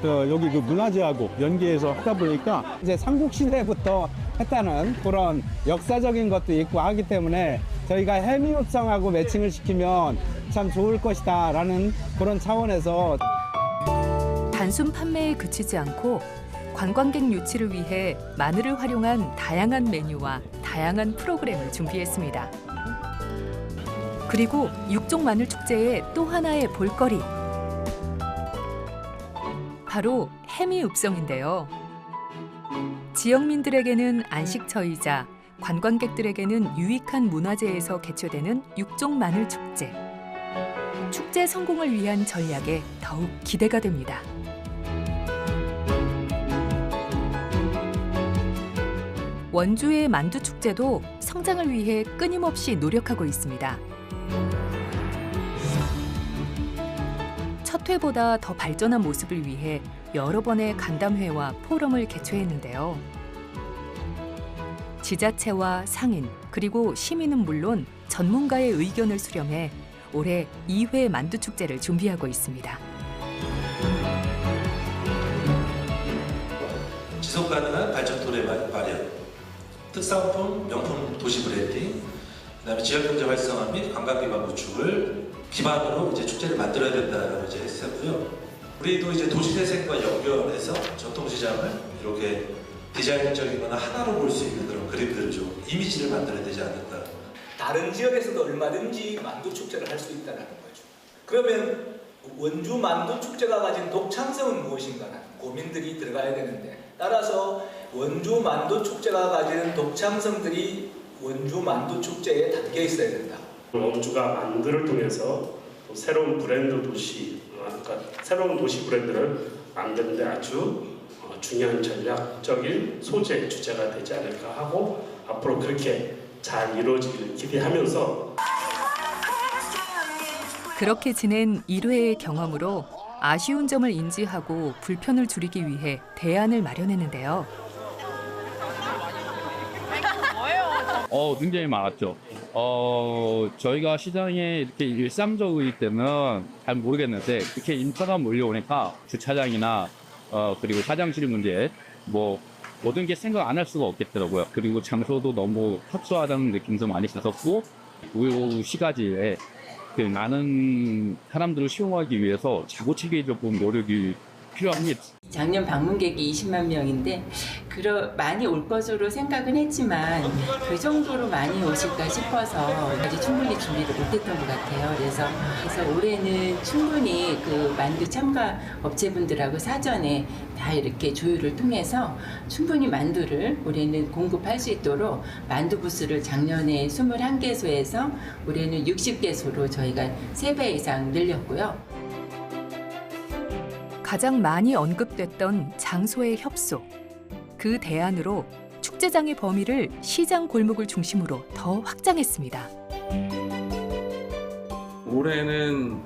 여기 그 문화재하고 연계해서 하다 보니까 이제 삼국시대부터 했다는 그런 역사적인 것도 있고 하기 때문에 저희가 해미읍성하고 매칭을 시키면 참 좋을 것이다라는 그런 차원에서 단순 판매에 그치지 않고 관광객 유치를 위해 마늘을 활용한 다양한 메뉴와 다양한 프로그램을 준비했습니다. 그리고 육종 마늘 축제의 또 하나의 볼거리. 바로 해미읍성인데요. 지역민들에게는 안식처이자 관광객들에게는 유익한 문화재에서 개최되는 육종 마늘 축제. 축제 성공을 위한 전략에 더욱 기대가 됩니다. 원주의 만두 축제도 성장을 위해 끊임없이 노력하고 있습니다. 첫 회보다 더 발전한 모습을 위해 여러 번의 간담회와 포럼을 개최했는데요. 지자체와 상인 그리고 시민은 물론 전문가의 의견을 수렴해 올해 2회 만두축제를 준비하고 있습니다. 지속 가능한 발전 토대 마련, 특산품, 명품 도시 브랜딩, 그다음에 지역경제 활성화 및 관광기반 구축을 기반으로 이제 축제를 만들어야 된다라고 이제 했었고요. 우리도 이제 도시재생과 연결해서 전통시장을 이렇게 디자인적이거나 하나로 볼 수 있는 그런 그림들을 좀 이미지를 만들어야 되지 않을까. 다른 지역에서도 얼마든지 만두 축제를 할 수 있다는 거죠. 그러면 원주 만두 축제가 가진 독창성은 무엇인가라는 고민들이 들어가야 되는데, 따라서 원주 만두 축제가 가지는 독창성들이 원주 만두 축제에 담겨 있어야 된다. 원주가 만두를 통해서 또 새로운 브랜드 도시, 그러니까 새로운 도시 브랜드를 만드는 데 아주 중요한 전략적인 소재 주제가 되지 않을까 하고, 앞으로 그렇게 잘 이루어지기를 기대하면서 그렇게 지낸 1회의 경험으로 아쉬운 점을 인지하고 불편을 줄이기 위해 대안을 마련했는데요. 굉장히 많았죠. 저희가 시장에 이렇게 일상적이기 때문에 잘 모르겠는데, 이렇게 인파가 몰려오니까 주차장이나 그리고 화장실 문제, 모든 게 생각 안 할 수가 없겠더라고요. 그리고 장소도 너무 협소하다는 느낌도 많이 들었고, 이 시가지에 많은 사람들을 수용하기 위해서 자구체계적인 노력이 필요합니다. 작년 방문객이 20만 명인데 많이 올 것으로 생각은 했지만 그 정도로 많이 오실까 싶어서 아직 충분히 준비를 못했던 것 같아요. 그래서 올해는 충분히 그 만두 참가 업체분들하고 사전에 다 이렇게 조율을 통해서 충분히 만두를 올해는 공급할 수 있도록 만두 부스를 작년에 21개소에서 올해는 60개소로 저희가 3배 이상 늘렸고요. 가장 많이 언급됐던 장소의 협소. 그 대안으로 축제장의 범위를 시장 골목을 중심으로 더 확장했습니다. 올해는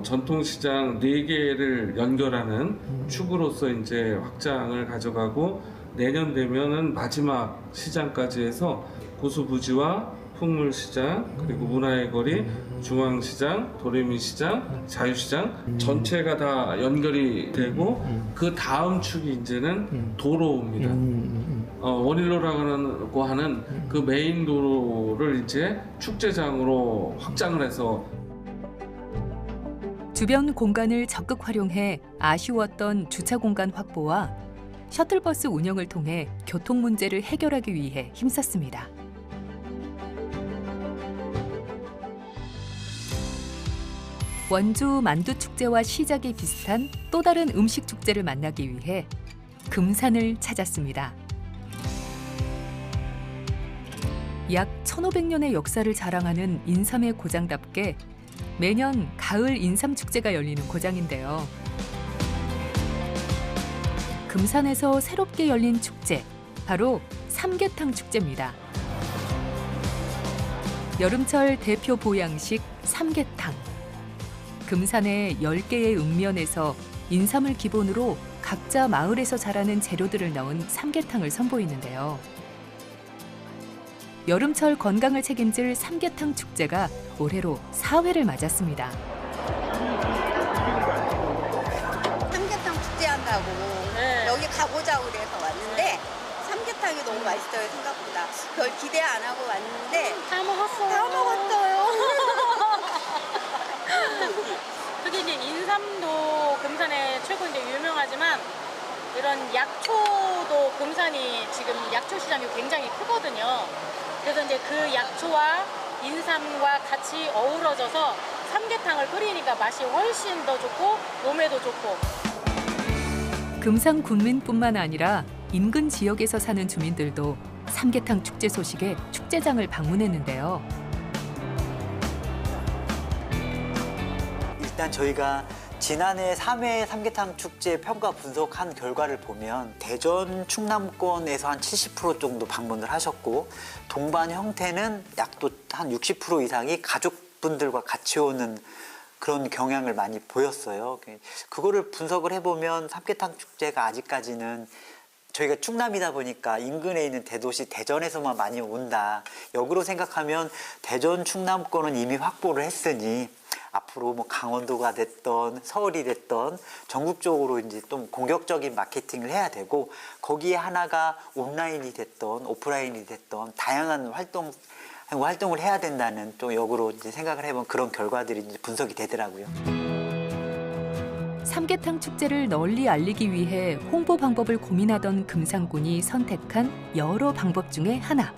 전통시장 4개를 연결하는 축으로서 이제 확장을 가져가고, 내년 되면은 마지막 시장까지 해서 고수부지와 풍물시장, 그리고 문화의 거리, 중앙시장, 도레미시장, 자유시장 전체가 다 연결이 되고, 그 다음 축이 이제는 도로입니다. 원일로라고 하는 그 메인 도로를 이제 축제장으로 확장을 해서 주변 공간을 적극 활용해 아쉬웠던 주차 공간 확보와 셔틀버스 운영을 통해 교통 문제를 해결하기 위해 힘썼습니다. 원주 만두축제와 시작이 비슷한 또 다른 음식 축제를 만나기 위해 금산을 찾았습니다. 약 1500년의 역사를 자랑하는 인삼의 고장답게 매년 가을 인삼축제가 열리는 고장인데요. 금산에서 새롭게 열린 축제, 바로 삼계탕 축제입니다. 여름철 대표 보양식 삼계탕. 금산의 10개의 읍면에서 인삼을 기본으로 각자 마을에서 자라는 재료들을 넣은 삼계탕을 선보이는데요. 여름철 건강을 책임질 삼계탕 축제가 올해로 4회를 맞았습니다. 삼계탕 축제한다고 여기 가보자고 그래서 왔는데 삼계탕이 너무 맛있어요, 생각보다. 별 기대 안 하고 왔는데 다 먹었어요. 다 먹었어요. 특히 이제 인삼도 금산에 최고 이제 유명하지만 이런 약초도 금산이 지금 약초 시장이 굉장히 크거든요. 그래서 이제 그 약초와 인삼과 같이 어우러져서 삼계탕을 끓이니까 맛이 훨씬 더 좋고 몸에도 좋고. 금산 군민뿐만 아니라 인근 지역에서 사는 주민들도 삼계탕 축제 소식에 축제장을 방문했는데요. 일단 저희가 지난해 3회 삼계탕 축제 평가 분석한 결과를 보면 대전 충남권에서 한 70% 정도 방문을 하셨고, 동반 형태는 약도 한 60% 이상이 가족분들과 같이 오는 그런 경향을 많이 보였어요. 그거를 분석을 해보면 삼계탕 축제가 아직까지는 저희가 충남이다 보니까 인근에 있는 대도시 대전에서만 많이 온다. 역으로 생각하면 대전 충남권은 이미 확보를 했으니 앞으로 뭐 강원도가 됐던 서울이 됐던 전국적으로 이제 좀 공격적인 마케팅을 해야 되고 거기에 하나가 온라인이 됐던 오프라인이 됐던 다양한 활동을 해야 된다는 또 역으로 이제 생각을 해본 그런 결과들이 이제 분석이 되더라고요. 삼계탕 축제를 널리 알리기 위해 홍보 방법을 고민하던 금산군이 선택한 여러 방법 중에 하나.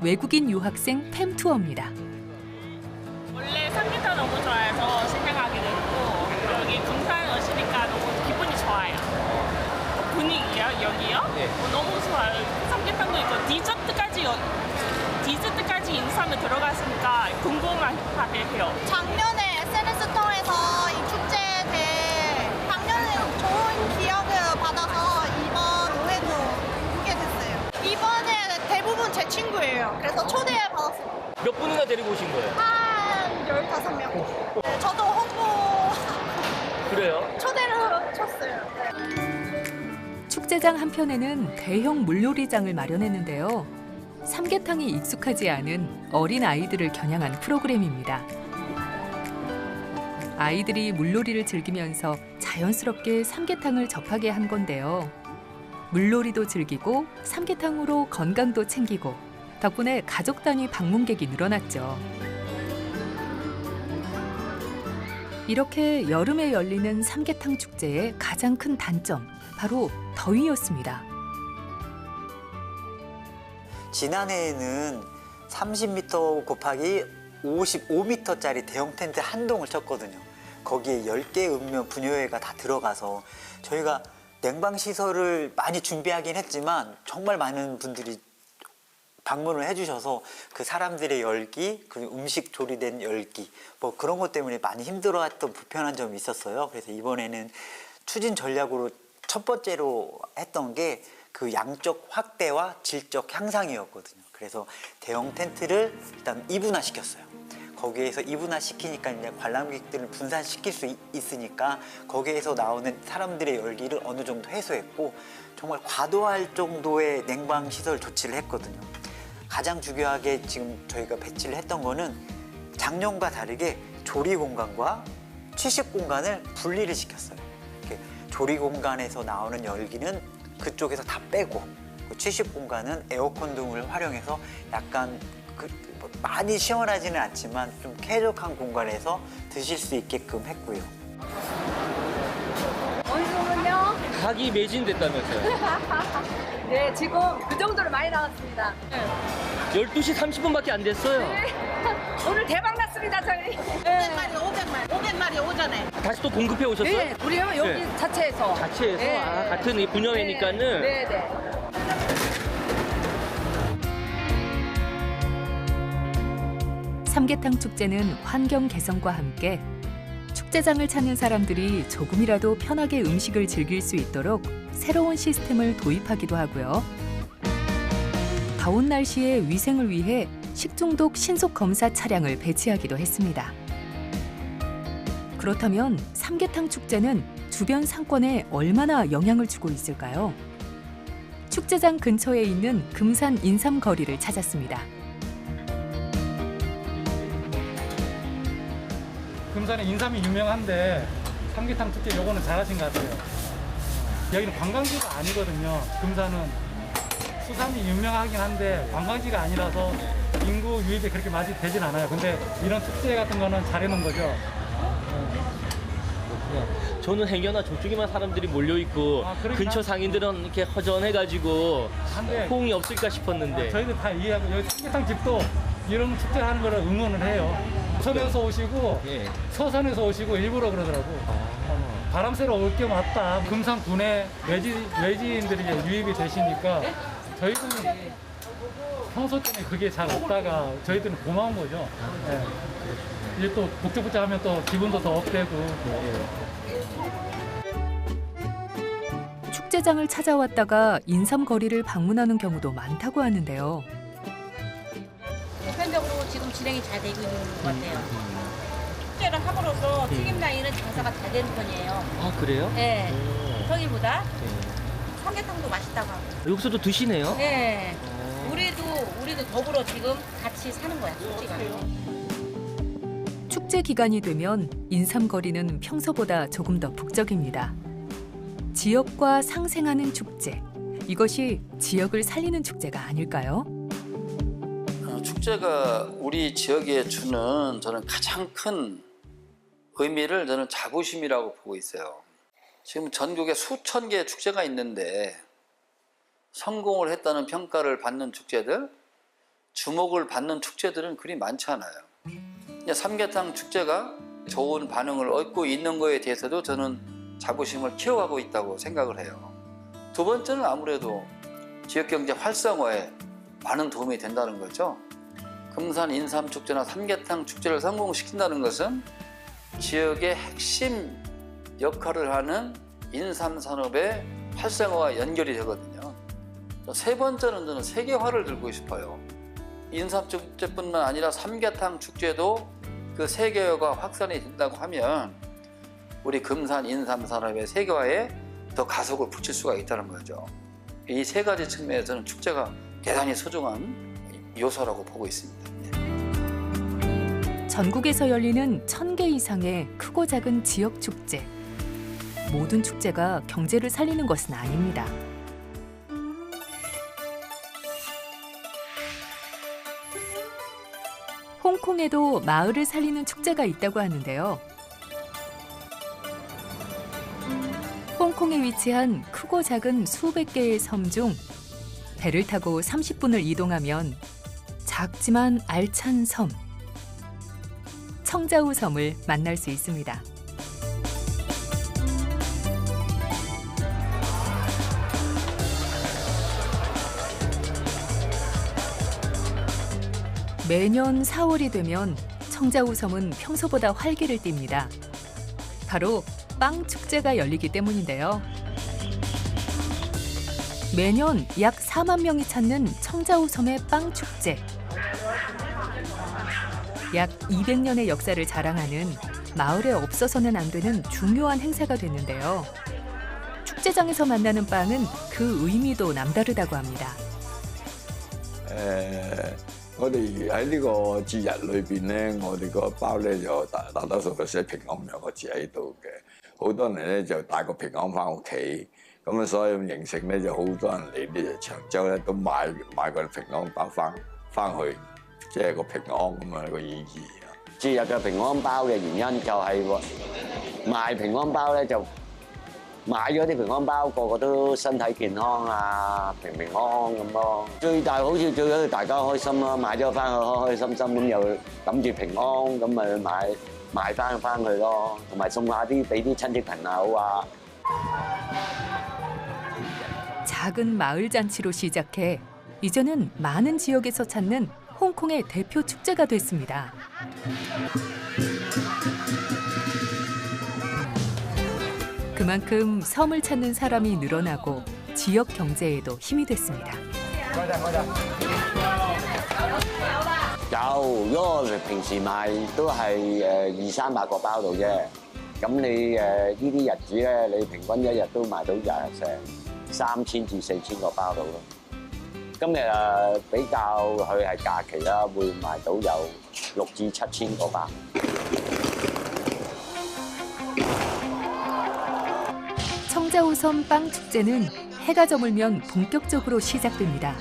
외국인 유학생 팸 투어입니다. 원래 삼계탕 너무 좋아해서 신청하게 됐고 여기 금산 오시니까 너무 기분이 좋아요. 분위기요? 여기요? 네. 너무 좋아요. 삼계탕도 있고 디저트까지 인삼에 들어갔으니까 궁금하대요. 작년에 SNS 통해서 이 축제에 대해 작년에 좋은 기억을 받아서 이번 올해도 오게 됐어요. 이번에 대부분 제 친구예요. 그래서 초대 받았어요. 몇 분이나 데리고 오신 거예요? 한 15명. 네, 저도 홍보 그래요? 초대를 쳤어요. 축제장 한편에는 대형 물놀이장을 마련했는데요. 삼계탕이 익숙하지 않은 어린 아이들을 겨냥한 프로그램입니다. 아이들이 물놀이를 즐기면서 자연스럽게 삼계탕을 접하게 한 건데요. 물놀이도 즐기고 삼계탕으로 건강도 챙기고 덕분에 가족 단위 방문객이 늘어났죠. 이렇게 여름에 열리는 삼계탕 축제의 가장 큰 단점, 바로 더위였습니다. 지난해에는 30m 곱하기 55m짜리 대형 텐트 한 동을 쳤거든요. 거기에 10개 읍면 분유회가 다 들어가서 저희가 냉방시설을 많이 준비하긴 했지만 정말 많은 분들이 방문을 해주셔서 그 사람들의 열기, 그 음식 조리된 열기 뭐 그런 것 때문에 많이 힘들어했던 불편한 점이 있었어요. 그래서 이번에는 추진 전략으로 첫 번째로 했던 게 그 양적 확대와 질적 향상이었거든요. 그래서 대형 텐트를 일단 이분화 시켰어요. 거기에서 이분화 시키니까 이제 관람객들을 분산시킬 수 있으니까 거기에서 나오는 사람들의 열기를 어느 정도 해소했고 정말 과도할 정도의 냉방 시설 조치를 했거든요. 가장 중요하게 지금 저희가 배치를 했던 거는 작년과 다르게 조리 공간과 취식 공간을 분리를 시켰어요. 이렇게 조리 공간에서 나오는 열기는 그쪽에서 다 빼고 취식 공간은 에어컨 등을 활용해서 약간 많이 시원하지는 않지만 좀 쾌적한 공간에서 드실 수 있게끔 했고요. 원수는요? 닭이 매진됐다면서요? 네, 지금 그 정도로 많이 나왔습니다. 12시 30분밖에 안 됐어요. 네. 오늘 대박 났습니다, 저희. 500마리 오전에. 다시 또 공급해 오셨어요? 네, 우리요 여기 네. 자체에서. 자체에서? 네. 아, 같은 이 분야회니까는. 네, 네. 삼계탕 축제는 환경 개선과 함께 축제장을 찾는 사람들이 조금이라도 편하게 음식을 즐길 수 있도록 새로운 시스템을 도입하기도 하고요. 더운 날씨에 위생을 위해 식중독 신속 검사 차량을 배치하기도 했습니다. 그렇다면 삼계탕 축제는 주변 상권에 얼마나 영향을 주고 있을까요? 축제장 근처에 있는 금산 인삼 거리를 찾았습니다. 금산에 인삼이 유명한데 삼계탕 축제 요거는 잘하신 것 같아요. 여기는 관광지가 아니거든요. 금산은 수산이 유명하긴 한데 관광지가 아니라서 인구 유입이 그렇게 많이 되진 않아요. 근데 이런 축제 같은 거는 잘해놓은 거죠. 저는 행여나 저쪽에만 사람들이 몰려있고 근처 상인들은 이렇게 허전해가지고 호응이 없을까 싶었는데. 저희도 다 이해하고 여기 삼계탕 집도 이런 축제를 하는 거를 응원을 해요. 서면에서 오시고 서산에서 오시고 일부러 그러더라고. 바람 쐬러 올 겸 왔다. 금산 군에 외지인들이 유입이 되시니까 저희들은 평소 때는 그게 잘 없다가 저희들은 고마운 거죠. 네. 이제 또 복잡복잡하면 또 기분도 더 업되고. 축제장을 찾아왔다가 인삼 거리를 방문하는 경우도 많다고 하는데요. 보편적으로 지금 진행이 잘 되고 있는 것 같아요. 축제를 함으로써 튀김 라인은 장사가 잘 되는 편이에요. 아, 그래요? 네. 평일보다 삼계탕도 맛있다고 하고. 여기서도 드시네요? 네. 우리도 더불어 지금 같이 사는 거야, 솔직히. 축제 기간이 되면 인삼거리는 평소보다 조금 더 북적입니다. 지역과 상생하는 축제. 이것이 지역을 살리는 축제가 아닐까요? 축제가 우리 지역에 주는 저는 가장 큰 의미를 저는 자부심이라고 보고 있어요. 지금 전국에 수천 개의 축제가 있는데 성공을 했다는 평가를 받는 축제들, 주목을 받는 축제들은 그리 많지 않아요. 삼계탕 축제가 좋은 반응을 얻고 있는 거에 대해서도 저는 자부심을 키워가고 있다고 생각을 해요. 두 번째는 아무래도 지역경제 활성화에 많은 도움이 된다는 거죠. 금산 인삼축제나 삼계탕 축제를 성공시킨다는 것은 지역의 핵심 역할을 하는 인삼산업의 활성화와 연결이 되거든요. 세 번째는 저는 세계화를 들고 싶어요. 인삼축제뿐만 아니라 삼계탕 축제도 그 세계화가 확산이 된다고 하면 우리 금산 인삼산업의 세계화에 더 가속을 붙일 수가 있다는 거죠. 이 세 가지 측면에서는 축제가 대단히 소중한 요소라고 보고 있습니다. 전국에서 열리는 1000개 이상의 크고 작은 지역 축제. 모든 축제가 경제를 살리는 것은 아닙니다. 홍콩에도 마을을 살리는 축제가 있다고 하는데요. 홍콩에 위치한 크고 작은 수백 개의 섬 중 배를 타고 30분을 이동하면 작지만 알찬 섬, 청자우 섬을 만날 수 있습니다. 매년 4월이 되면 청자우 섬은 평소보다 활기를 띱니다. 바로 빵 축제가 열리기 때문인데요. 매년 약 4만 명이 찾는 청자우 섬의 빵 축제. 약 200년의 역사를 자랑하는 마을에 없어서는 안 되는 중요한 행사가 됐는데요. 축제장에서 만나는 빵은 그 의미도 남다르다고 합니다. 我哋喺呢個節日裏邊咧，我哋個包咧就大多數都寫平安兩個字喺度嘅。好多人咧就帶個平安翻屋企，咁啊所以形成咧就好多人嚟呢長洲咧都買個平安包翻去，即係個平安咁樣個意義。節日嘅平安包嘅原因就係賣平安包咧就。買咗啲平安包，個個都身體健康啊，平安咁咯。最大好處最緊要大家開心咯，買咗翻去開開心心咁又諗住平安咁咪買翻去咯，同埋送下啲俾啲親戚朋友啊。 작은 마을 잔치로 시작해 이제는 많은 지역에서 찾는 홍콩의 대표 축제가 됐습니다. 그만큼 섬을 찾는 사람이 늘어나고 지역 경제에도 힘이 됐습니다. 有，因為我哋平時賣都係200-300個包度啫。咁你呢啲日子咧，你平均一日都賣到成3000至4000個包度咯。今日比較佢係假期啦，會賣到有6至7000個包。 청자우 섬 빵 축제는 해가 저물면 본격적으로 시작됩니다.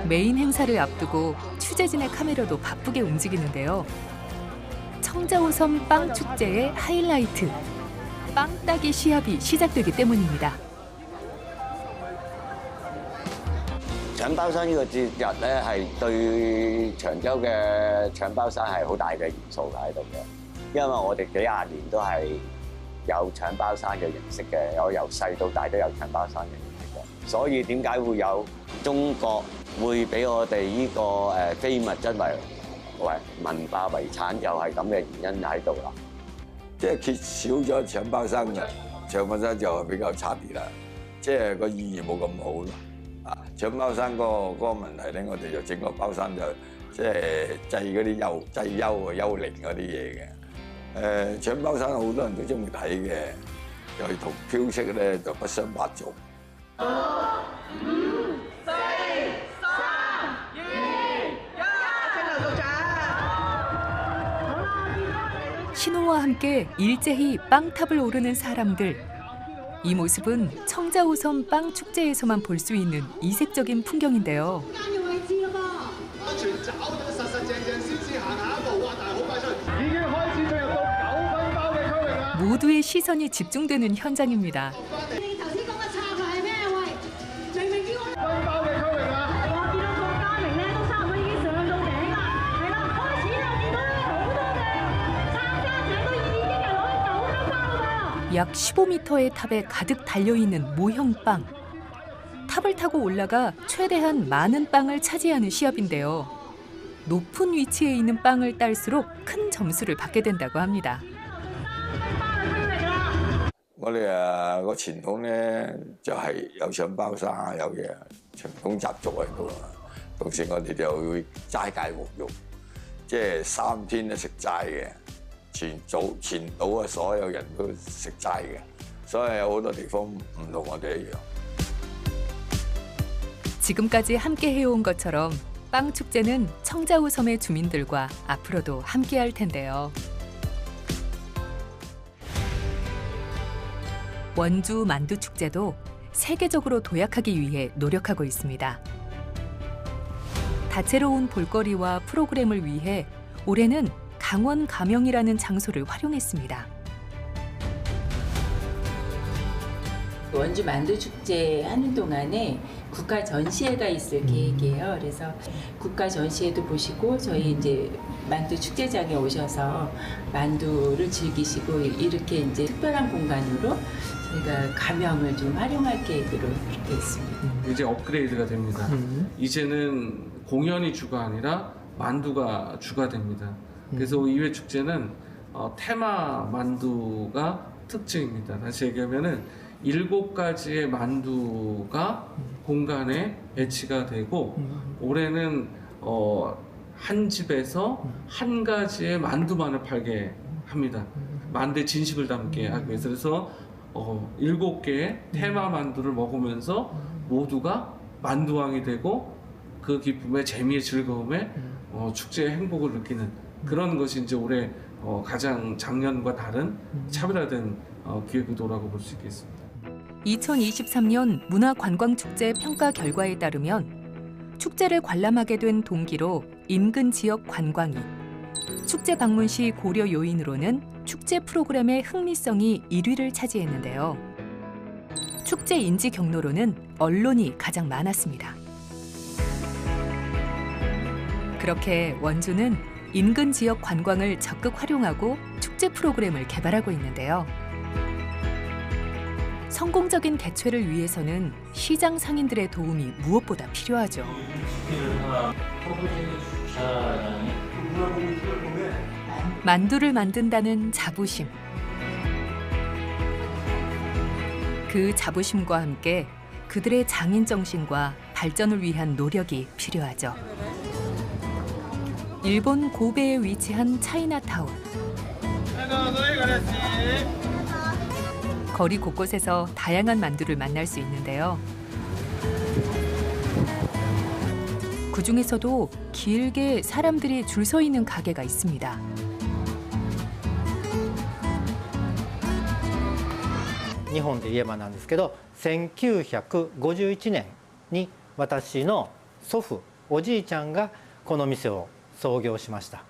메인 행사를 앞두고 취재진의 카메라도 바쁘게 움직이는데요. 청자우 섬 빵 축제의 하이라이트, 빵 따기 시합이 시작되기 때문입니다. 搶包山呢個節日咧，係對長洲嘅搶包山係好大嘅元素喺度嘅，因為我哋幾廿年都係 有搶包山嘅形式嘅，我由細到大都有搶包山嘅形式嘅，所以點解會有中國會俾我哋呢個非物質為文化遺產，就係咁嘅原因喺度啦。即係缺少咗搶包山嘅，搶包山就比較差啲啦，即係個意義冇咁好咯。啊，搶包山嗰個問題咧，我哋就整個包山就即係祭嗰啲幽靈嗰啲嘢嘅。 搶包山好多人都中意睇嘅，又同飄色咧就不相伯仲。5、4、3、2、1，請劉局長。 함께 일제히 빵탑을 오르는 사람들. 이 모습은 청자오섬 빵 축제에서만 볼 수 있는 이색적인 풍경인데요. 모두의 시선이 집중되는 현장입니다. 약 15m의 탑에 가득 달려있는 모형 빵. 탑을 타고 올라가 최대한 많은 빵을 차지하는 시합인데요. 높은 위치에 있는 빵을 딸수록 큰 점수를 받게 된다고 합니다. 我哋個傳統咧就係有上包山啊，有嘢傳統習俗喺度啊。同時我哋就會齋戒沐浴，即係3天都食齋嘅。全島啊，所有人都食齋嘅，所以有好多地方唔同我哋一樣。 지금까지 함께 해온 것처럼 빵 축제는 청자오섬의 주민들과 앞으로도 함께할 텐데요. 원주 만두 축제도 세계적으로 도약하기 위해 노력하고 있습니다. 다채로운 볼거리와 프로그램을 위해 올해는 강원 가명이라는 장소를 활용했습니다. 원주 만두 축제 하는 동안에 국가 전시회가 있을 계획이에요. 그래서 국가 전시회도 보시고 저희 이제 만두 축제장에 오셔서 만두를 즐기시고 이렇게 이제 특별한 공간으로 저희가 가명을 좀 활용할 계획으로 그렇게 있습니다. 이제 업그레이드가 됩니다. 이제는 공연이 주가 아니라 만두가 주가 됩니다. 그래서 이회 축제는 테마 만두가 특징입니다. 다시 얘기하면은 7가지의 만두가 공간에 배치가 되고 올해는 한 집에서 한 가지의 만두만을 팔게 합니다. 만두의 진심을 담게 하기 위해서. 그래서 7개의 테마 만두를 먹으면서 모두가 만두왕이 되고 그 기쁨의 재미의 즐거움에 축제의 행복을 느끼는 그런 것이 이제 올해 가장 작년과 다른 차별화된 기획의도라고 볼 수 있겠습니다. 2023년 문화관광축제 평가 결과에 따르면 축제를 관람하게 된 동기로 인근 지역 관광이, 축제 방문 시 고려 요인으로는 축제 프로그램의 흥미성이 1위를 차지했는데요. 축제 인지 경로로는 언론이 가장 많았습니다. 그렇게 원주는 인근 지역 관광을 적극 활용하고 축제 프로그램을 개발하고 있는데요. 성공적인 개최를 위해서는 시장 상인들의 도움이 무엇보다 필요하죠. 만두를 만든다는 자부심. 그 자부심과 함께 그들의 장인 정신과 발전을 위한 노력이 필요하죠. 일본 고베에 위치한 차이나타운. 거리 곳곳에서 다양한 만두를 만날 수 있는데요. 그중에서도 길게 사람들이 줄 서 있는 가게가 있습니다. 일본で言えばなんですけど、1951年に私の祖父、おじいちゃんがこの店を創業しました。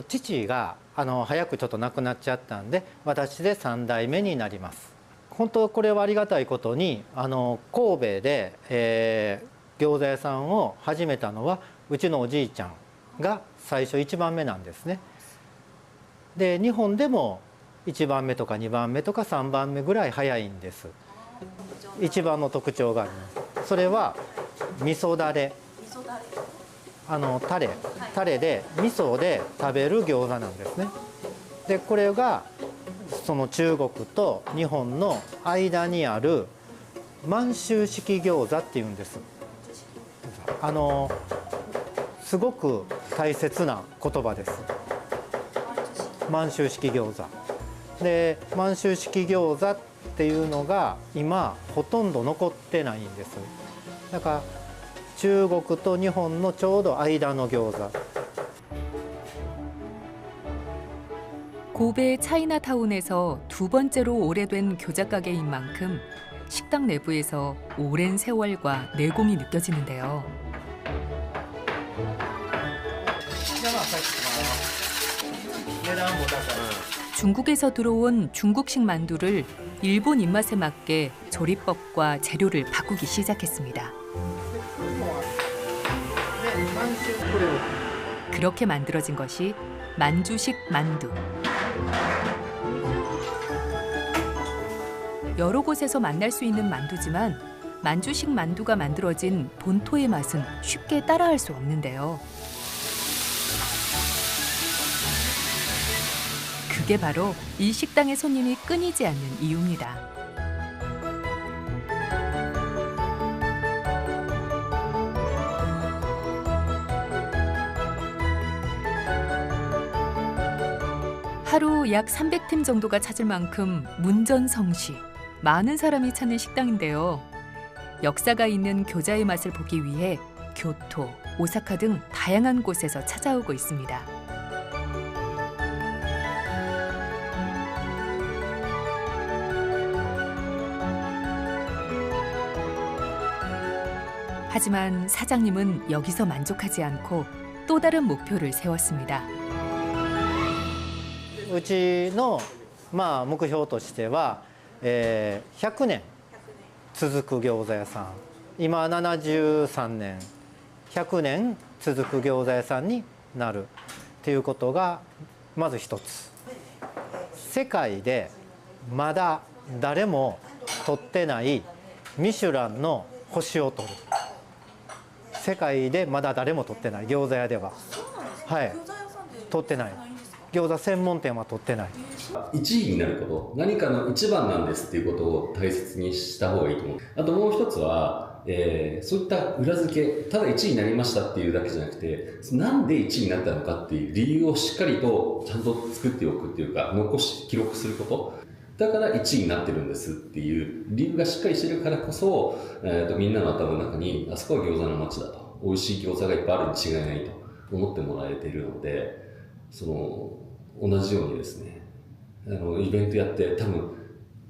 父が早くちょっと亡くなっちゃったんで、私で3代目になります。本当これはありがたいことに神戸で、餃子屋さんを始めたのはうちのおじいちゃんが最初1番目なんですね。で日本でも1番目とか2番目とか3番目ぐらい早いんです。一番の特徴があります。それは味噌だれ。タレで味噌で食べる餃子なんですね。でこれがその中国と日本の間にある満州式餃子っていうんです。すごく大切な言葉です。満州式餃子で満州式餃子っていうのが今ほとんど残ってないんです。だから中国と日本のちょうど間の餃子。 고베 차이나타운에서 두 번째로 오래된 교자가게인 만큼 식당 내부에서 오랜 세월과 내공이 느껴지는데요. 중국에서 들어온 중국식 만두를 일본 입맛에 맞게 조리법과 재료를 바꾸기 시작했습니다. 그렇게 만들어진 것이 만주식 만두. 여러 곳에서 만날 수 있는 만두지만 만주식 만두가 만들어진 본토의 맛은 쉽게 따라할 수 없는데요. 그게 바로 이 식당의 손님이 끊이지 않는 이유입니다. 하루 약 300팀 정도가 찾을 만큼 문전성시, 많은 사람이 찾는 식당인데요. 역사가 있는 교자의 맛을 보기 위해 교토, 오사카 등 다양한 곳에서 찾아오고 있습니다. 하지만 사장님은 여기서 만족하지 않고 또 다른 목표를 세웠습니다. うちの目標としては、100年続く餃子屋さん、今73年、100年続く餃子屋さんになるということがまず一つ。世界でまだ誰も取ってないミシュランの星を取る。世界でまだ誰も取ってない餃子屋では、はい、取ってない。餃子専門店は取ってない。1位になること、何かの一番なんですっていうことを大切にした方がいいと思う。あともう一つは、そういった裏付け、ただ1位になりましたっていうだけじゃなくて、なんで1位になったのかっていう理由をしっかりとちゃんと作っておくっていうか、記録すること。だから1位になってるんですっていう理由がしっかりしてるからこそ、みんなの頭の中に、あそこは餃子の街だと。美味しい餃子がいっぱいあるに違いないと思ってもらえているので、同じようにですね、イベントやって多分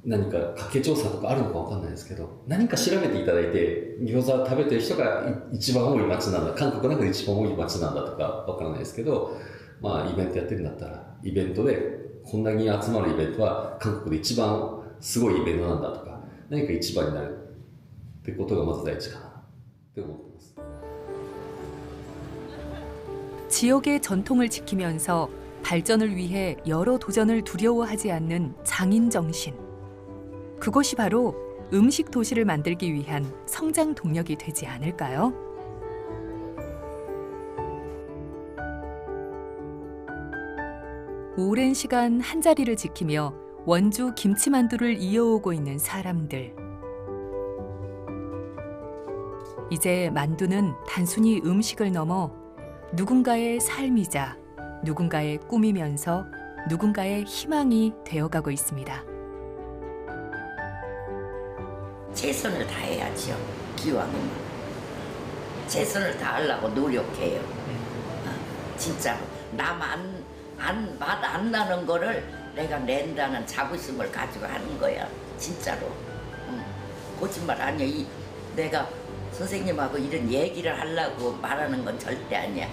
何か家計調査とかあるのかわかんないですけど、何か調べていただいて、餃子を食べてる人が一番多い街なんだ、韓国の中で一番多い街なんだとかわからないですけど、イベントやってるんだったら、イベントでこんなに集まるイベントは韓国で一番すごいイベントなんだとか、何か一番になるってことがまず第一かなって思ってます。 지역의 전통을 지키면서 발전을 위해 여러 도전을 두려워하지 않는 장인 정신. 그것이 바로 음식 도시를 만들기 위한 성장 동력이 되지 않을까요? 오랜 시간 한자리를 지키며 원주 김치만두를 이어오고 있는 사람들. 이제 만두는 단순히 음식을 넘어 누군가의 삶이자 누군가의 꿈이면서 누군가의 희망이 되어가고 있습니다. 최선을 다해야죠. 기왕이면 최선을 다하려고 노력해요. 진짜로 남 맛 안 나는 거를 내가 낸다는 자부심을 가지고 하는 거야. 진짜로. 거짓말 아니야. 내가 선생님하고 이런 얘기를 하려고 말하는 건 절대 아니야.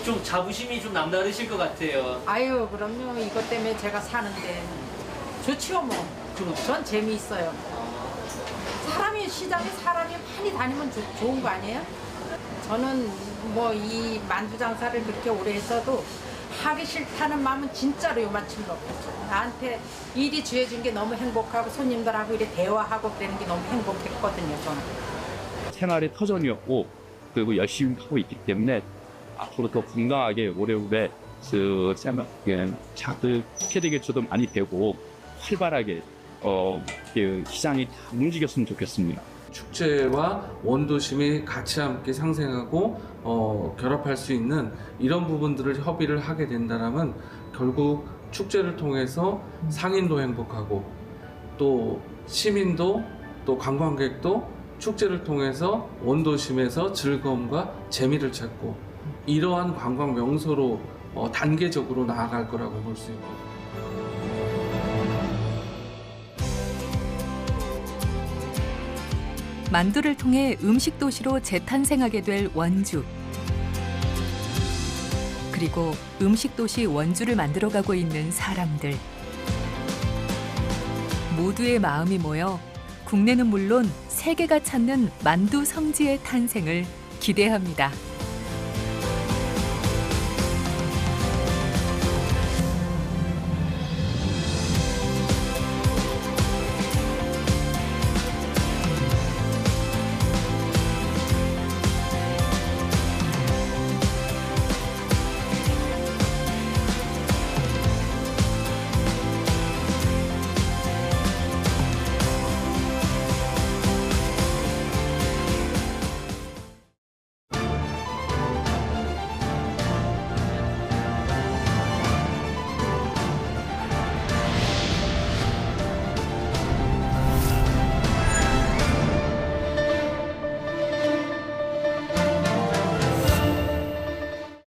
좀 자부심이 좀 남다르실 것 같아요. 아유, 그럼요. 이것 때문에 제가 사는데 좋지요, 뭐. 전 재미있어요. 시장에 사람이 많이 다니면 좋은 거 아니에요? 저는 뭐 이 만두 장사를 그렇게 오래 했어도 하기 싫다는 마음은 진짜로 요만치는 없었어요. 나한테 일이 주어진 게 너무 행복하고 손님들하고 이렇게 대화하고 그러는 게 너무 행복했거든요, 저는. 생활의 터전이었고 그리고 열심히 하고 있기 때문에 앞으로 더 건강하게 오래오래 자들 캐릭터도 많이 되고 활발하게 시장이 다 움직였으면 좋겠습니다. 축제와 원도심이 같이 함께 상생하고 결합할 수 있는 이런 부분들을 협의를 하게 된다면 결국 축제를 통해서 상인도 행복하고 또 시민도 또 관광객도 축제를 통해서 원도심에서 즐거움과 재미를 찾고 이러한 관광 명소로 단계적으로 나아갈 거라고 볼 수 있고. 만두를 통해 음식 도시로 재탄생하게 될 원주. 그리고 음식 도시 원주를 만들어가고 있는 사람들. 모두의 마음이 모여 국내는 물론 세계가 찾는 만두 성지의 탄생을 기대합니다.